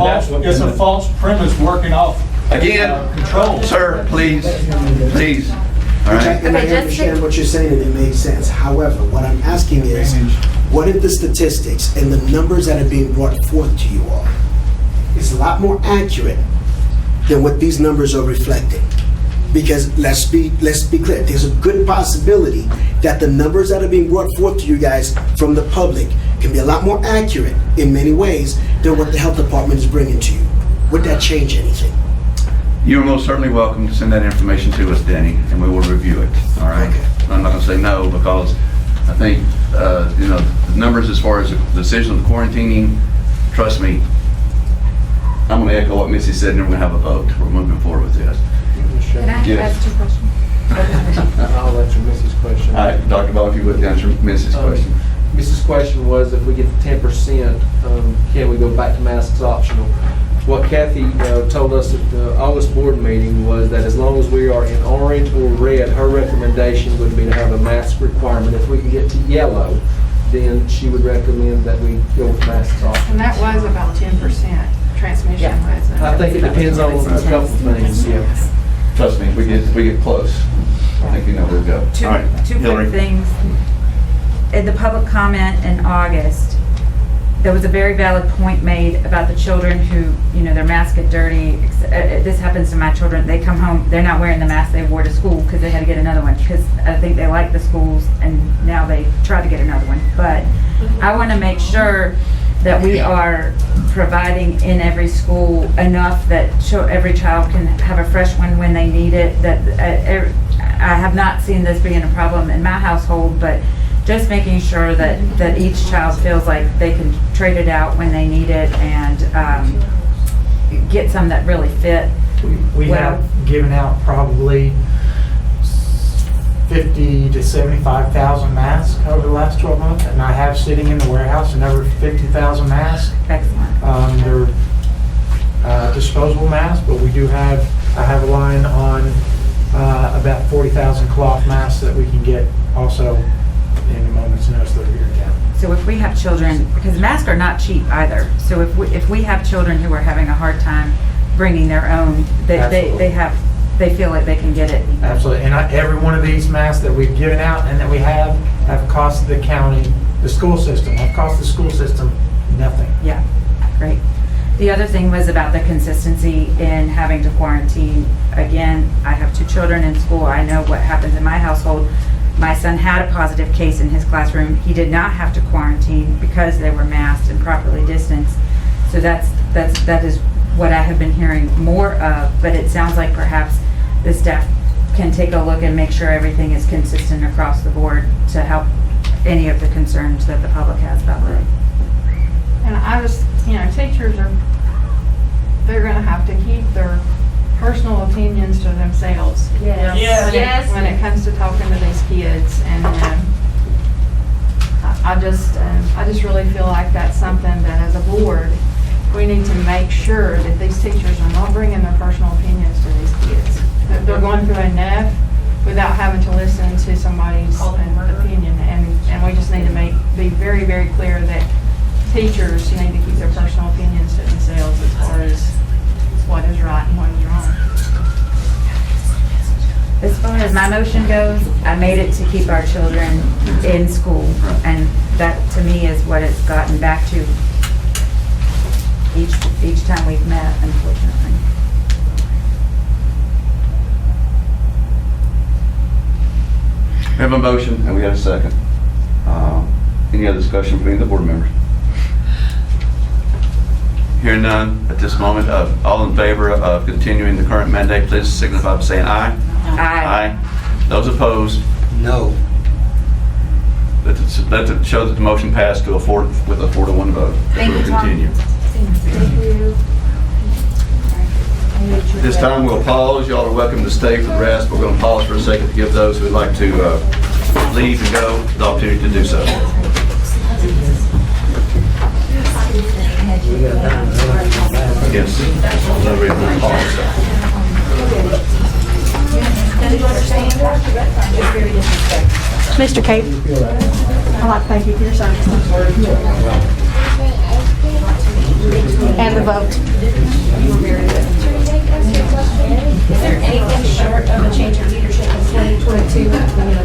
false premise working off Again, control. Sir, please. All right. And I understand what you're saying and it makes sense. However, what I'm asking is, what if the statistics and the numbers that are being brought forth to you all is a lot more accurate than what these numbers are reflecting? Because let's be clear, there's a good possibility that the numbers that are being brought forth to you guys from the public can be a lot more accurate in many ways than what the health department is bringing to you. Would that change anything? You are most certainly welcome to send that information to us, Denny, and we will review it, all right? Okay. I'm not going to say no, because I think, the numbers as far as the decision of the quarantining, trust me, I'm going to echo what Missy said, and then we're going to have a vote. We're moving forward with this. Can I Yes. ask 2 questions? I'll answer Mrs. question. All right, Dr. Bob, if you would answer Mrs. question. Mrs. question was, if we get 10%, can we go back to masks optional? What Kathy told us at the August board meeting was that as long as we are in orange or red, her recommendation would be to have a mask requirement. If we can get to yellow, then she would recommend that we go with masks optional. And that was about 10% transmission, wasn't it? I think it depends on a couple of things, yeah. Trust me, we get close. I think you know where to go. Two All right, quick Hillary. things. In the public comment in August, there was a very valid point made about the children who, their masks get dirty. This happens to my children. They come home, they're not wearing the mask they wore to school because they had to get another one, because I think they like the schools and now they try to get another one. But I want to make sure that we are providing in every school enough that every child can have a fresh one when they need it. That I have not seen this being a problem in my household, but just making sure that each child feels like they can trade it out when they need it and get some that really fit. We have given out probably 50 to 75,000 masks over the last 12 months, and I have sitting in the warehouse another 50,000 masks. Excellent. They're disposable masks, but I have a line on about 40,000 cloth masks that we can get also in a moment's notice that are here in town. So if we have children, because masks are not cheap either, so if we have children who are having a hard time bringing their own, they feel like they can get it. Absolutely, and every one of these masks that we've given out and that we have cost the county, the school system, have cost the school system nothing. Yeah, great. The other thing was about the consistency in having to quarantine. Again, I have 2 children in school. I know what happens in my household. My son had a positive case in his classroom. He did not have to quarantine because they were masked and properly distanced. So that is what I have been hearing more of, but it sounds like perhaps the staff can take a look and make sure everything is consistent across the board to help any of the concerns that the public has about that. And I just, teachers they're gonna have to keep their personal opinions to themselves. Yes. When it comes to talking to these kids, and I just really feel like that's something that as a board, we need to make sure that these teachers are not bringing their personal opinions to these kids. That they're going through enough without having to listen to somebody's opinion, and we just need to be very, very clear that teachers need to keep their personal opinions to themselves as far as what is right and what is wrong. As far as my motion goes, I made it to keep our children in school, and that to me is what it's gotten back to each time we've met, unfortunately. We have a motion and we have a second. Any other discussion between the board members? Hearing none at this moment. All in favor of continuing the current mandate, please signify by saying aye. Aye. Those opposed? No. Let it show that the motion passed with a 4-to-1 vote. Thank you, We'll Tom. continue. This time we'll pause. Y'all are welcome to stay for the rest. We're going to pause for a second to give those who would like to leave and go the opportunity to do so. Yes. No reason to pause. Mr. Cape, I'd like to thank you for your service. And the vote. Is there anything short of a change of leadership in 2022, the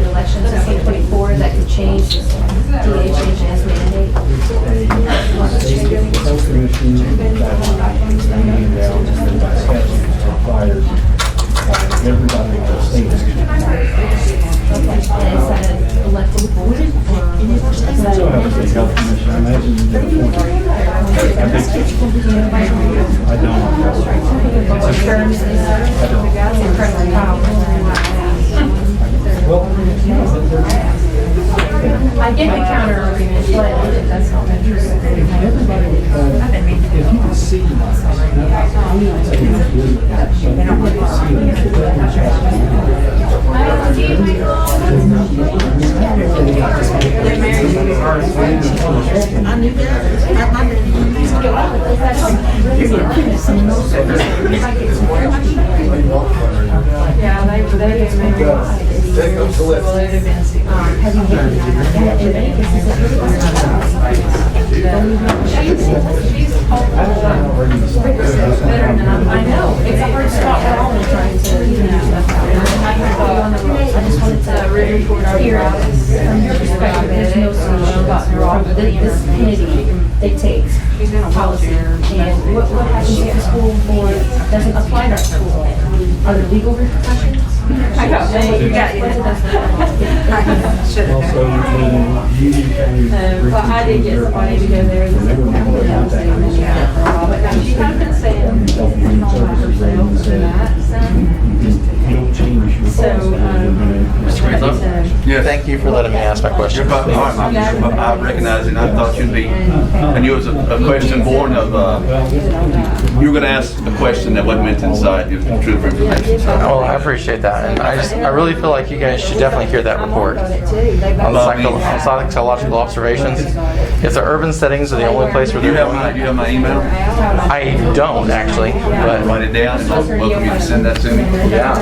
elections in 2024, that could change DHHS mandate? Health Commission, by statute requires everybody in the state. And is that an elected board? So I would say Health Commission, I imagine they're appointed. I don't. What terms is incredibly I get the counter argument, but that's not true. If you can see, I knew Yeah, they There goes the list. I know, it's a hard spot, we're all trying to, I just wanted to hear from your perspective, there's no solution gotten wrong, but this committee dictates policy. And what happens if the school board doesn't apply that school? Are there legal repercussions? I got you. You got you. also, Union County. Well, I did get somebody to go there. But she has been saying herself to that. Mr. Greenlow? Yes. Thank you for letting me ask my question. All right, I recognize it. I thought you'd be, I knew it was a question born of, you were going to ask a question that wasn't meant inside, your truth for information. So. Well, I appreciate that, and I really feel like you guys should definitely hear that report. On psychological observations, if the urban settings are the only place where Do you they're have going, my email? I don't actually, but Write it down and welcome you to send that to me. yeah,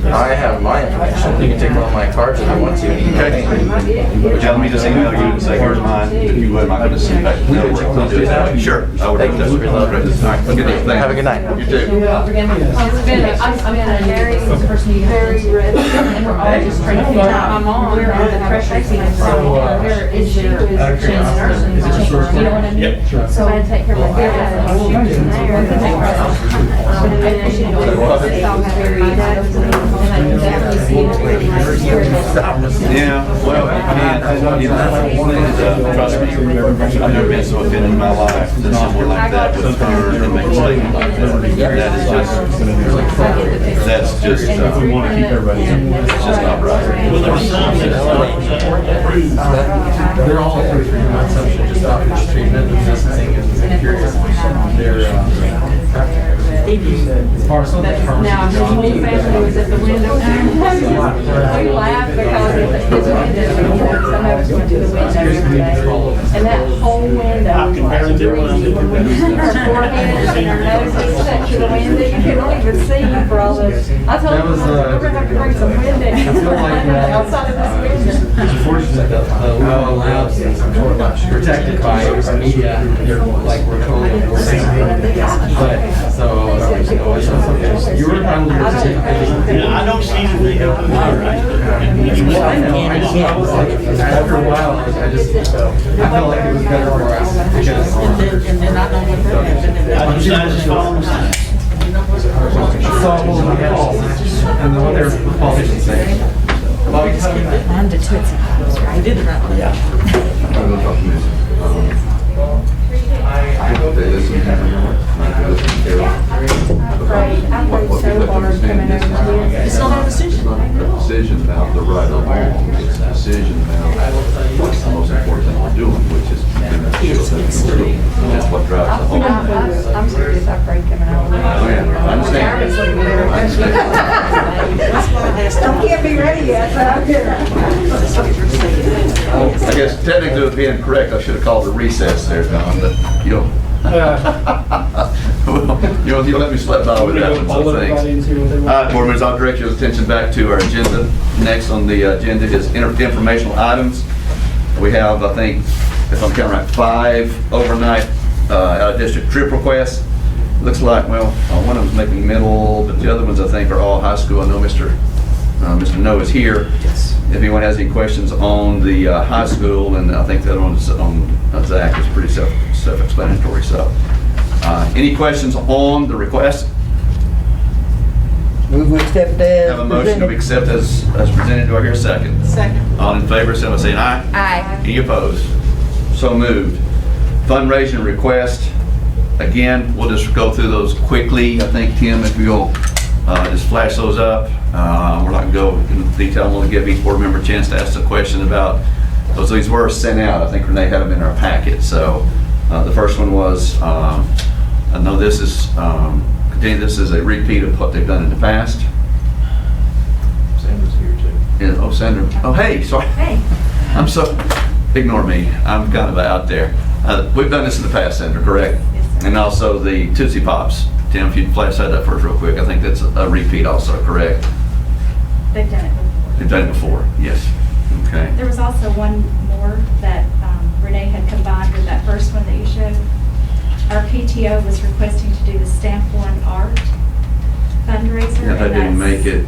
I have my information. You can take one of my cards if you want to. And email me. Would you let me just email you and say, here's mine, if you would, I'm not going to send back. We'll do that. Sure. I would. Thank you, Mr. Greenlow. All right, good day. Have a good night. You too. It's been, I'm very ready, and we're all just trying to figure out, my mom, we're under the pressure of seeing her issue is change nursing, you know what I mean? So I had to take care of my dad, and she was there, and take care of and then she and I can definitely see it in my spirit. Yeah, well, I mean, trust me, I've never been so offended in my life that someone like that would turn and make a statement like that. That's just, We want to keep everybody. it's just not right. They're all 33 months up, just outreach treatment and distancing and curious. Now, his whole family was at the window. We laughed because it was the window, some of us went to the window yesterday, and that whole window was like greasy. Her forehead and her nose was set to the window, you couldn't even see for all those. I told them, we're gonna have to bring some window outside of this window. It's unfortunate that the law allows protected by the media. They're like we're totally but so you were probably I don't see anything open there, right? I know. I was like after a while I felt like it was better for us because and then I know what happened. I decided to follow the sign. And the one there, politician saying. Bobby Coggins. On to Tootsie Pops, right? did it right. Yeah. I prayed so hard coming over here. It's not our decision. It's not a decision about the right or wrong, it's a decision about what's the most important thing we're doing, which is that's what drives the whole thing. I'm serious, I prayed coming over here. Oh, yeah, I understand. I understand. That's why I asked. Don't get me ready yet, but I'm here. I guess technically with being correct, I should have called a recess there, Don, but you don't. Well, you'll let me slip by with that one, so thanks. All right, board members, I'll direct your attention back to our agenda. Next on the agenda is informational items. We have, I think, if I'm counting right, 5 overnight out-of-district trip requests. Looks like, well, one of them's making middle, but the other ones I think are all high school. I know Mr. No is here. Yes. If anyone has any questions on the high school, and I think the other one's on Zach is pretty self-explanatory. So, any questions on the request? Move we accept as Have a motion to presented. accept as presented. Do I hear a second? Second. All in favor, say by saying aye. Aye. Any opposed? So moved. Fundraising request. Again, we'll just go through those quickly. I think, Tim, if you'll just flash those up. We're not going to go into detail. I'm going to give each board member a chance to ask a question about those. These were sent out. I think Renee had them in our packet. So the first one was, I know this is, this is a repeat of what they've done in the past. Sandra's here too. Yeah, oh, Sandra. Oh, hey, sorry. Hey. I'm so, ignore me. I'm kind of out there. We've done this in the past, Sandra, correct? Yes, sir. And also the Tootsie Pops. Tim, if you'd flash that up first real quick. I think that's a repeat also, correct? They've done it before. You've done it before, yes. Okay. There was also one more that Renee had combined with that first one that you showed. Our PTO was requesting to do the Stamp One Art fundraiser. Yeah, that didn't make it.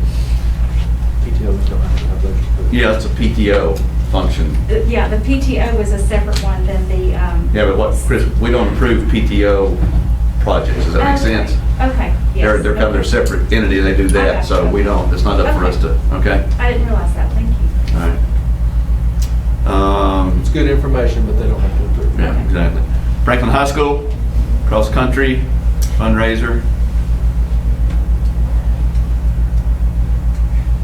PTOs don't have those. Yeah, it's a PTO function. Yeah, the PTO was a separate one than the. Yeah, but what, Chris, we don't approve PTO projects, does that make sense? Okay, yes. They're kind of their separate entity and they do that, so we don't, it's not up for us to, okay? I didn't realize that, thank you. All right. It's good information, but they don't have to approve. Yeah, exactly. Franklin High School, cross country, fundraiser.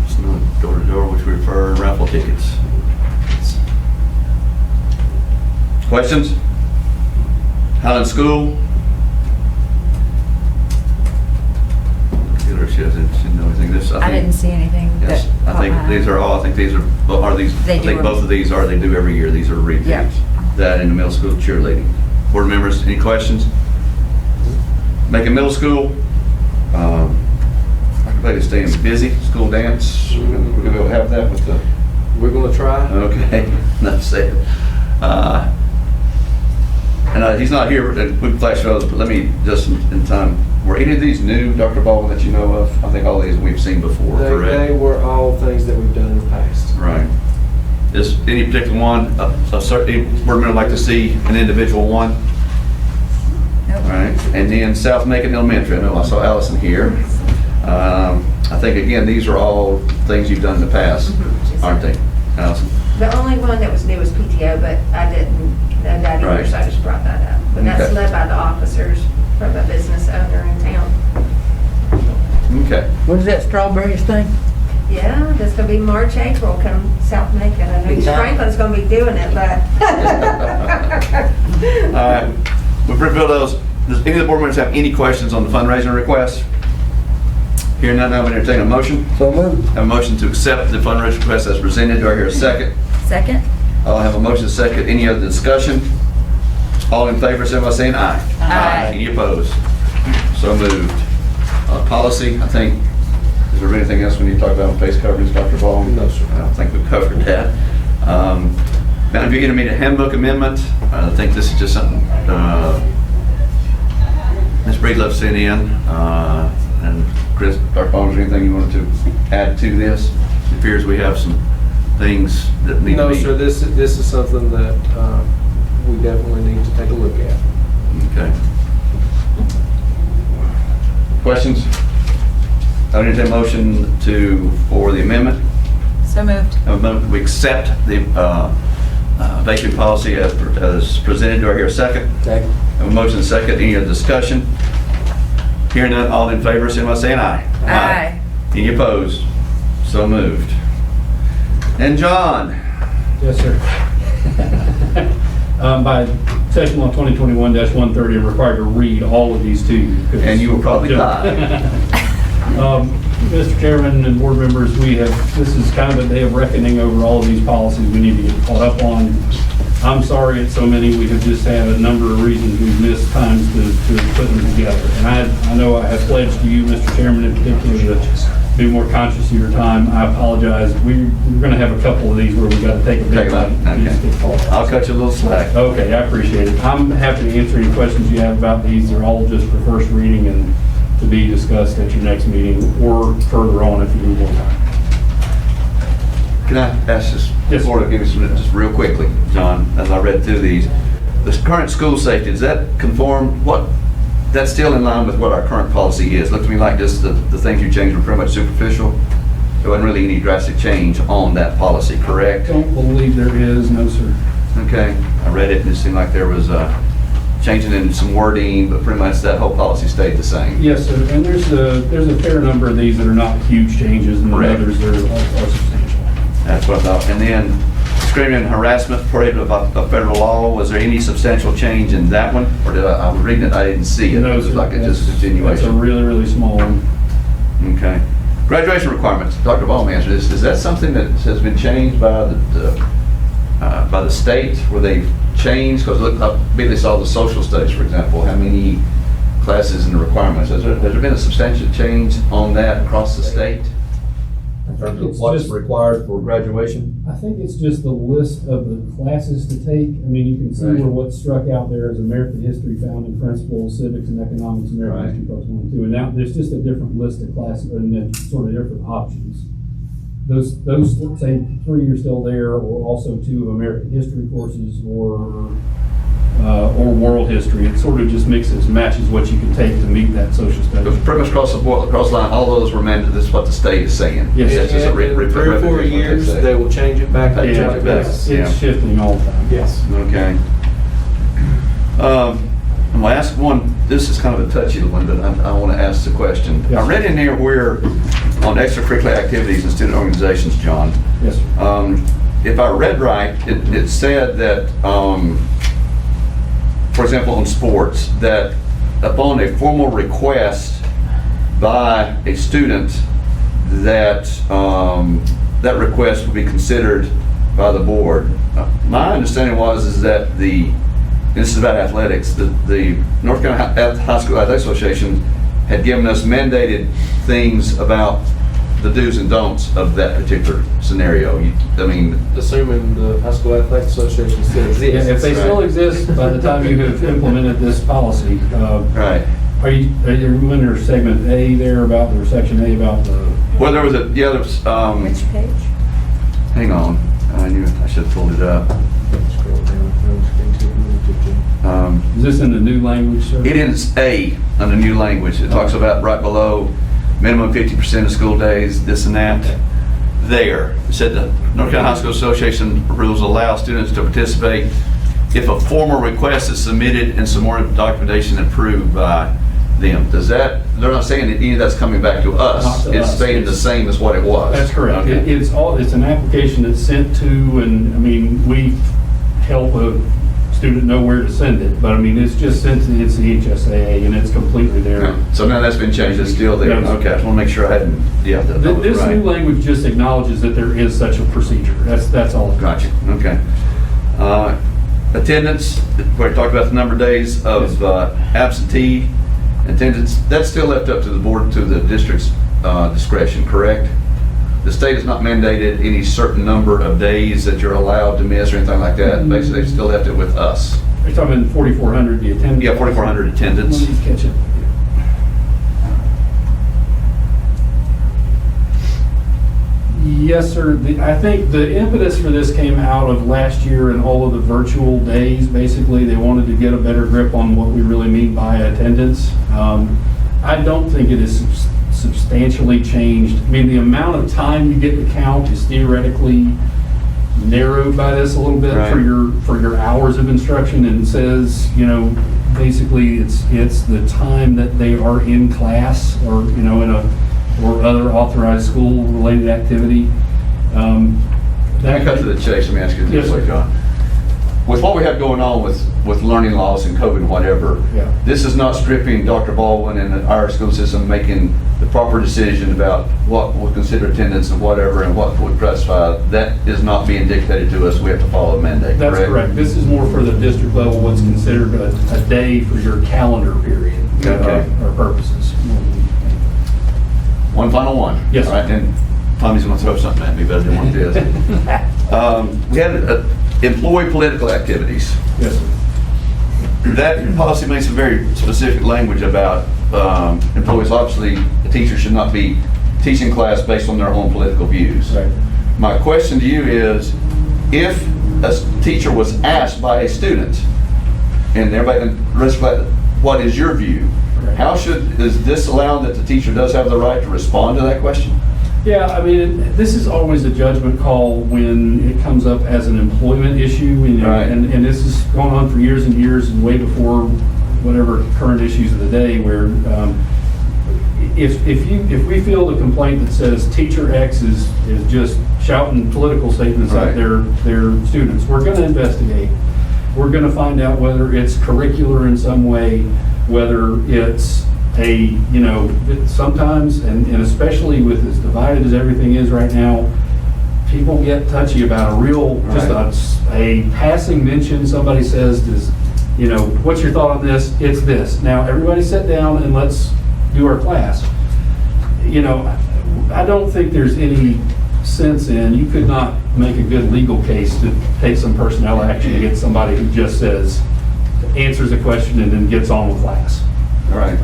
It's not door to door, which we refer raffle tickets. Questions? Highland School. She didn't know anything. This, I didn't see anything. Yes, that I think caught my these eye. are all, I think these are these, They I do think them. both of these are, they do every year. These are repeats. Yeah. That in the middle school cheerleading. Board members, any questions? Macon Middle School, everybody staying busy, school dance. We're gonna be able to have that with the, We're going to try. okay, enough said. And he's not here, and we can flash those, but let me just in time, were any of these new, Dr. Baldwin, that you know of? I think all these we've seen before, They correct? were all things that we've done in the past. Right. Is any particular one, a certain board member like to see an individual one? Nope. All right, and then South Macon Elementary, I know I saw Allison here. I think, again, these are all things you've done in the past, aren't they, Allison? The only one that was new was PTO, but I didn't know that either, Right. so I just brought that up. But that's Okay. led by the officers from a business owner in town. Okay. What is that strawberries thing? Yeah, that's gonna be March, April, come South Macon. I know Big time. Franklin's gonna be doing it, but. All right, we've reviewed those. Does any of the board members have any questions on the fundraising request? Hearing none, I would entertain a motion. So moved. Have a motion to accept the fundraising request as presented. Do I hear a second? Second? I'll have a motion second. Any other discussion? All in favor, say by saying aye. Aye. Any opposed? So moved. Policy, I think, is there anything else we need to talk about on face coverings, Dr. Ball? No, sir. I don't think we've covered that. Mountain View Intermediate Handbook Amendment, I think this is just something Ms. Breedlove sent in. And Chris, Dr. Ball, is there anything you wanted to add to this? It appears we have some things that need to No, be. sir, this is something that we definitely need to take a look at. Okay. Questions? I entertain a motion for the amendment. So moved. We accept the vacant policy as presented. Do I hear a second? Second. Have a motion and a second. Any other discussion? Hearing none, all in favor, signify by saying aye. Aye. Any opposed? So moved. And John? Yes, sir. By section law 2021-130, I'm required to read all of these to you. And you will probably die. Mr. Chairman and board members, this is kind of a day of reckoning over all of these policies we need to get caught up on. I'm sorry it's so many. We have just had a number of reasons we've missed times to put them together. And I know I have pledged to you, Mr. Chairman, in particular, to be more conscious of your time. I apologize. We're going to have a couple of these where we've got to take a big one. Okay. I'll cut you a little slack. Okay, I appreciate it. I'm happy to answer any questions you have about these. They're all just for first reading and to be discussed at your next meeting or further on if you need more time. Can I ask this before I give you some, just real quickly, John, as I read through these, the current school safety, does that conform, that's still in line with what our current policy is? Looked to me like just the things you changed were pretty much superficial. There wasn't really any drastic change on that policy, correct? Don't believe there is, no, sir. Okay, I read it and it seemed like there was changing in some wording, but pretty much that whole policy stayed the same. Yes, sir, and there's a fair number of these that are not huge changes, and Correct. others are substantial. That's what I thought. And then discriminating and harassment prohibited by federal law, was there any substantial change in that one? Or I was reading it, I didn't see it. No, It was sir, like it's just a That's continuation. a really, really small one. Okay. Graduation requirements. Dr. Baum answered this. Is that something that has been changed by the state where they've changed? Because look, I immediately saw the social studies, for example, how many classes and the requirements. Has there been a substantial change on that across the state? In terms of what's required for graduation? I think it's just the list of the classes to take. I mean, you can see Right. where what's struck out there is American history, founding principles, civics and economics, American Right. history parts 1 and 2. And now there's just a different list of classes and then sort of different options. Those say 3 are still there, or also 2 American history courses, or world history. It sort of just matches what you can take to meet that social It studies. was pretty much across the line, all those were mandated. This is what the state is saying. Yes. That's just a In 3 or 4 repetition of what years, say. they will change it back. They to change it back. this. Yeah. It's shifting all the time. Yes. Okay. I'm going to ask one, this is kind of a touchy one, but I want to ask the question. Yes. I read in here where, on extracurricular activities and student organizations, John, Yes, sir. if I read right, it said that, for example, on sports, that upon a formal request by a student, that that request would be considered by the board. My understanding is that this is about athletics, the North Carolina High School Athletic Association had given us mandated things about the do's and don'ts of that particular scenario. I mean, Assuming the High School Athletic Association still exists. If they still Right. exist by the time you have implemented this policy, right. are you under segment A there about, or section A about the? Well, there was there was, Which page? hang on, I knew I should have pulled it up. Is this in the new language, sir? It is A on the new language. It talks about right below minimum 50% of school days, this and that. There, it said the North Carolina High School Association rules allow students to participate if a formal request is submitted and some more documentation approved by them. Does that, they're not saying that any of that's coming back to us. Not to It's us. staying the same as what it was. That's correct. Okay. It's an application that's sent to, and I mean, we help a student know where to send it, but I mean, it's just sent to, it's the HSAA and it's completely there. So now that's been changed, it's still there. Yes. Okay, I just want to make sure I hadn't, that was This right. new language just acknowledges that there is such a procedure. That's all. Gotcha, okay. Attendance, where we talked about the number of days of absentee attendance, that's still left up to the board, to the district's discretion, correct? The state has not mandated any certain number of days that you're allowed to miss or anything like that. Basically, they've still left it with us. Are you talking 4,400, the attendance? Yeah, 4,400 attendance. Let me catch it. Yes, sir. I think the impetus for this came out of last year and all of the virtual days. Basically, they wanted to get a better grip on what we really mean by attendance. I don't think it is substantially changed. I mean, the amount of time you get to count is theoretically narrowed by this a little bit Right. for your hours of instruction, and it says, you know, basically it's the time that they are in class or, you know, in a or other authorized school related activity. Let me cut to the chase. Let me ask you this way, John. With what we have going on with learning loss and COVID and whatever, Yeah. this is not stripping Dr. Baldwin and our school system making the proper decision about what would consider attendance and whatever and what would classify. That is not being dictated to us. We have to follow a mandate. That's correct. This is more for the district level, what's considered a day for your calendar period. Okay. Or purposes. One final one. Yes. All right, and Tommy's going to throw something at me, but I didn't want to do this. We had employee political activities. Yes, sir. That policy makes some very specific language about employees. Obviously, the teacher should not be teaching class based on their own political views. Right. My question to you is, if a teacher was asked by a student, and everybody, and the rest of it, what is your view? Right. How is this allowed that the teacher does have the right to respond to that question? Yeah, I mean, this is always a judgment call when it comes up as an employment issue, you know, Right. and this has gone on for years and years and way before whatever current issues of the day, where if we feel the complaint that says teacher X is just shouting political statements Right. at their students, we're going to investigate. We're going to find out whether it's curricular in some way, whether it's you know, sometimes, and especially with as divided as everything is right now, people get touchy about a real, just a passing mention. Somebody says, you know, what's your thought on this? It's this. Now, everybody sit down and let's do our class. You know, I don't think there's any sense in, you could not make a good legal case to take some personnel action against somebody who just says, answers a question and then gets on with class. All right.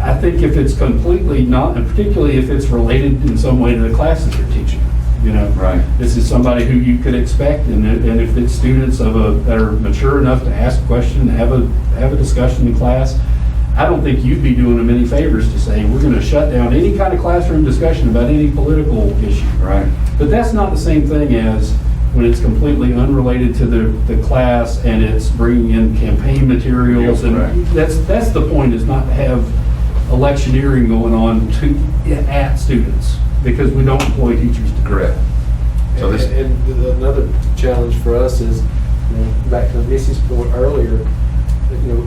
I think if it's completely not, and particularly if it's related in some way to the classes you're teaching, you know. Right. This is somebody who you could expect, and if it's students that are mature enough to ask a question, have a discussion in class, I don't think you'd be doing them any favors to say, we're going to shut down any kind of classroom discussion about any political issue. Right. But that's not the same thing as when it's completely unrelated to the class and it's bringing in campaign materials. And that's the point, is not to have electioneering going on at students, because we don't employ teachers to do that. So this, and another challenge for us is, you know, back to Missy's point earlier, you know,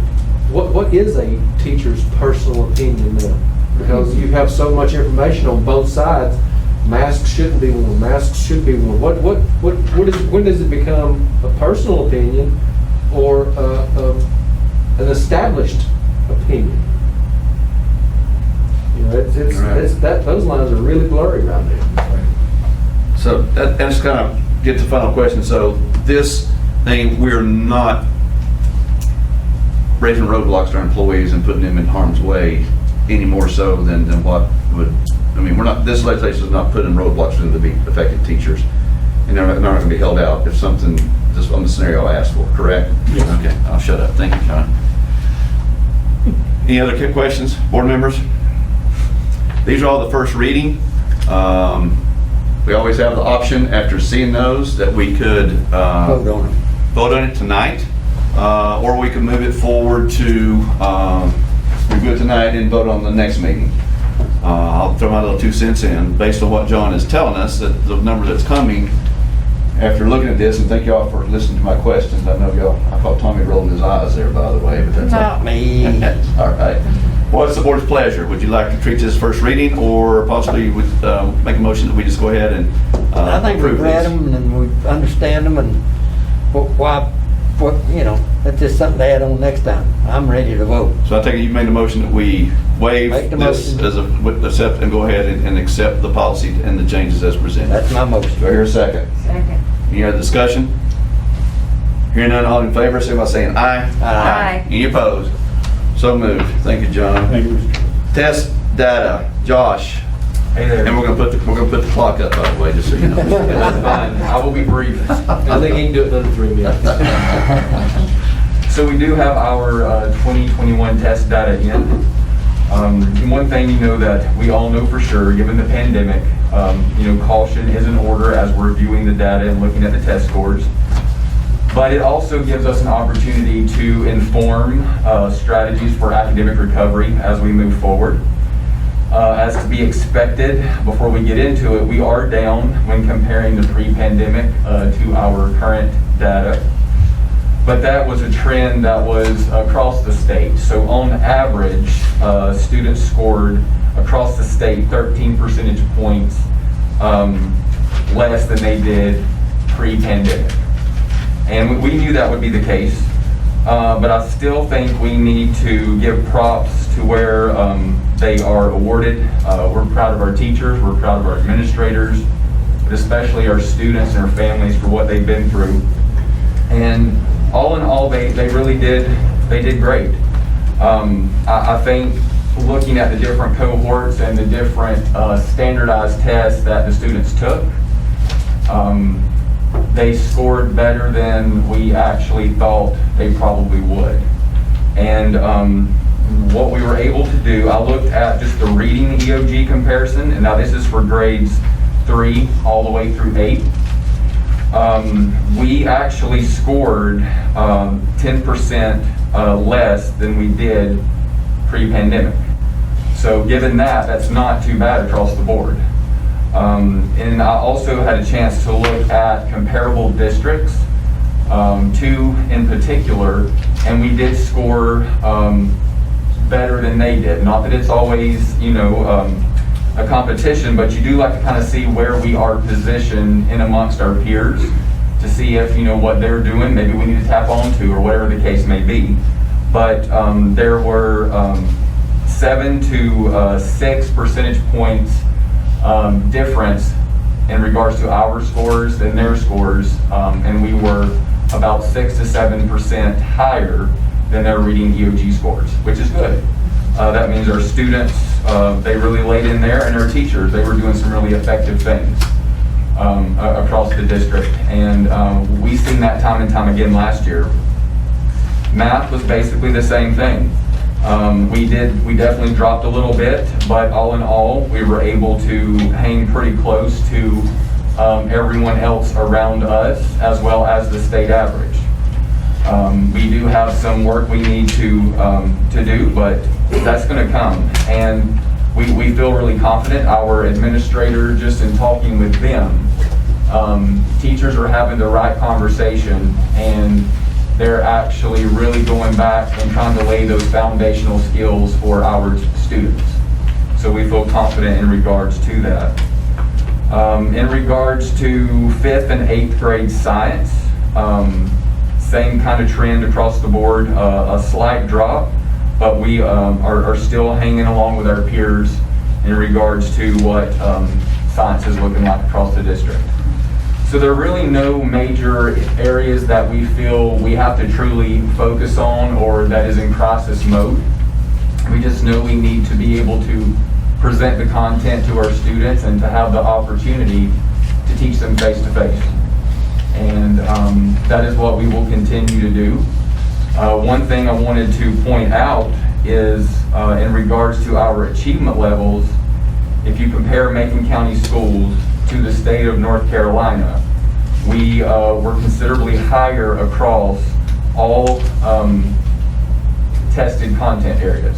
what is a teacher's personal opinion now? Because you have so much information on both sides. Masks shouldn't be worn. Masks should be worn. When does it become a personal opinion or an established opinion? You know, those lines are really blurry right now. so that's kind of get to the final question. So this thing, we're not raising roadblocks to our employees and putting them in harm's way any more so than what would. I mean, this legislation is not putting roadblocks into the affected teachers, and they're not going to be held out if something, just on the scenario I asked for, correct? Yes. Okay, I'll shut up. Thank you, John. Any other questions, board members? These are all the first reading. We always have the option after seeing those that we could vote on it tonight, or we could move it forward to review it tonight and vote on the next meeting. I'll throw my little 2 cents in based on what John is telling us, that the number that's coming after looking at this, and thank y'all for listening to my questions. I know y'all, I caught Tommy rolling his eyes there, by the way, but that's Not me. all right. What's the board's pleasure? Would you like to treat this first reading, or possibly would make a motion that we just go ahead and I think we've approve read these? them and we understand them, and you know, that's just something to add on next time. I'm ready to vote. So I take it you made a motion that we waive Make the this motion. accept and go ahead and accept the policy and the changes as presented. That's my motion. Do I hear a second? Second. Any other discussion? Hearing none, all in favor, say by saying aye. Aye. Any opposed? So moved. Thank you, John. Thank you, Mr. Test data, Josh. Hey there. And we're gonna put the clock up, by the way, just so you know. That's fine. I will be brief. I think he can do it in under 3 minutes. So we do have our 2021 test data in. And one thing that we all know for sure, given the pandemic, caution is in order as we're viewing the data and looking at the test scores. But it also gives us an opportunity to inform strategies for academic recovery as we move forward. As to be expected, before we get into it, we are down when comparing the pre-pandemic to our current data. But that was a trend that was across the state. So on average, students scored across the state 13 percentage points less than they did pre-pandemic. And we knew that would be the case, but I still think we need to give props to where they are awarded. We're proud of our teachers, we're proud of our administrators, but especially our students and our families for what they've been through. And all in all, they really did great. I think looking at the different cohorts and the different standardized tests that the students took, they scored better than we actually thought they probably would. And what we were able to do, I looked at just the reading EOG comparison, and now this is for grades 3 all the way through 8. We actually scored 10% less than we did pre-pandemic. So given that, that's not too bad across the board. And I also had a chance to look at comparable districts, 2 in particular, and we did score better than they did. Not that it's always, a competition, but you do like to kind of see where we are positioned in amongst our peers to see if, what they're doing, maybe we need to tap onto or whatever the case may be. But there were 7 to 6 percentage points difference in regards to our scores than their scores, and we were about 6 to 7% higher than their reading EOG scores, which is good. That means our students, they really laid in there, and our teachers, they were doing some really effective things across the district. And we've seen that time and time again last year. Math was basically the same thing. We definitely dropped a little bit, but all in all, we were able to hang pretty close to everyone else around us, as well as the state average. We do have some work we need to do, but that's going to come. And we feel really confident. Our administrator, just in talking with them, teachers are having the right conversation, and they're actually really going back and trying to lay those foundational skills for our students. So we feel confident in regards to that. In regards to 5th and 8th grade science, same kind of trend across the board, a slight drop, but we are still hanging along with our peers in regards to what science is looking like across the district. So there are really no major areas that we feel we have to truly focus on or that is in crisis mode. We just know we need to be able to present the content to our students and to have the opportunity to teach them face to face. And that is what we will continue to do. One thing I wanted to point out is in regards to our achievement levels, if you compare Macon County schools to the state of North Carolina, we were considerably higher across all tested content areas.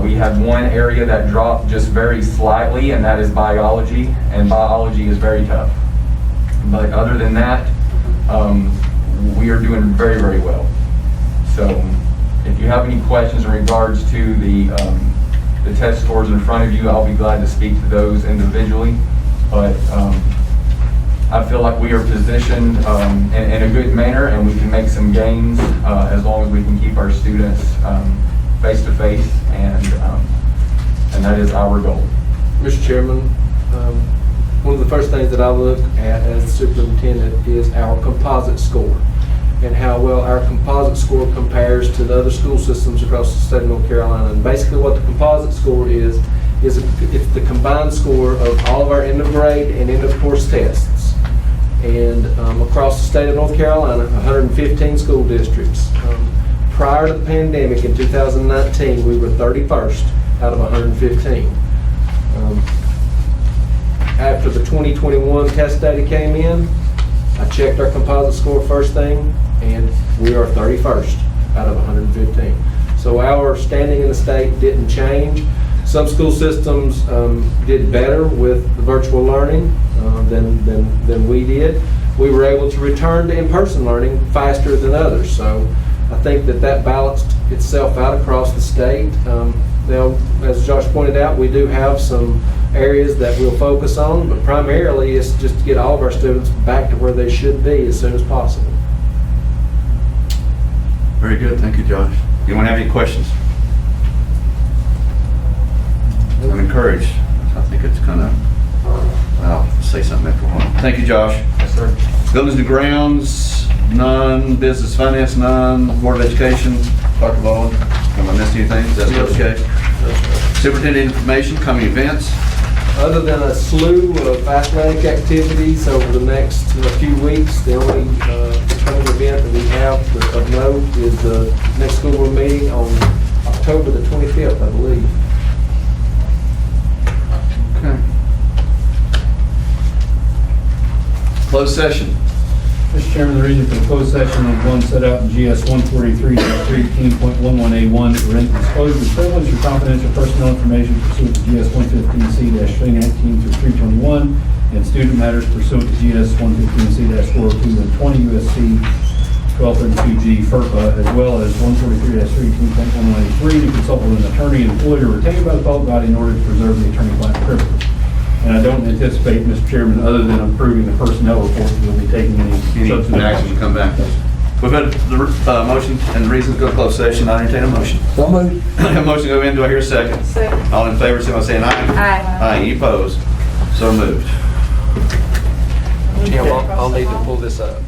We had one area that dropped just very slightly, and that is biology, and biology is very tough. But other than that, we are doing very, very well. So if you have any questions in regards to the test scores in front of you, I'll be glad to speak to those individually. But I feel like we are positioned in a good manner, and we can make some gains as long as we can keep our students face to face, and that is our goal. Mr. Chairman, one of the first things that I look at as the superintendent is our composite score and how well our composite score compares to the other school systems across the state of North Carolina. And basically what the composite score is it's the combined score of all of our end of grade and end of course tests. And across the state of North Carolina, 115 school districts. prior to the pandemic in 2019, we were 31st out of 115. After the 2021 test data came in, I checked our composite score first thing, and we are 31st out of 115. So our standing in the state didn't change. Some school systems did better with the virtual learning than we did. We were able to return to in-person learning faster than others. So I think that balanced itself out across the state. Now, as Josh pointed out, we do have some areas that we'll focus on, but primarily it's just to get all of our students back to where they should be as soon as possible. Very good, thank you, Josh. Anyone have any questions? I'm encouraged. I think it's kind of, I'll say something after a while. Thank you, Josh. Yes, sir. Buildings and grounds, none. Business finance, none. Board of Education, Dr. Baldwin. Have I missed anything? Is that still okay? Superintendent information, coming events. Other than a slew of athletic activities over the next few weeks, the only coming event that we have of note is the next school board meeting on October the 25th, I believe. Okay. Closed session. Mr. Chairman, the reason for the closed session is one set out in GS 143-318.11A1 to prevent disclosure of privileged or confidential personnel information pursuant to GS 115C-319 through 321 and student matters pursuant to GS 115C-402 and 20 USC 1232G FERPA, as well as 143-318.11A3 to consult with an attorney employed or retained by the public body in order to preserve the attorney-client privilege. And I don't anticipate, Mr. Chairman, other than approving the personnel report, we'll be taking any substantive action to come back. We've had the motion and the reasons to go to closed session. I entertain a motion. So moved. A motion to go in. Do I hear a second? Second. All in favor, say by saying aye. Aye. Aye. Any opposed? So moved. Jim, I'll need to pull this up.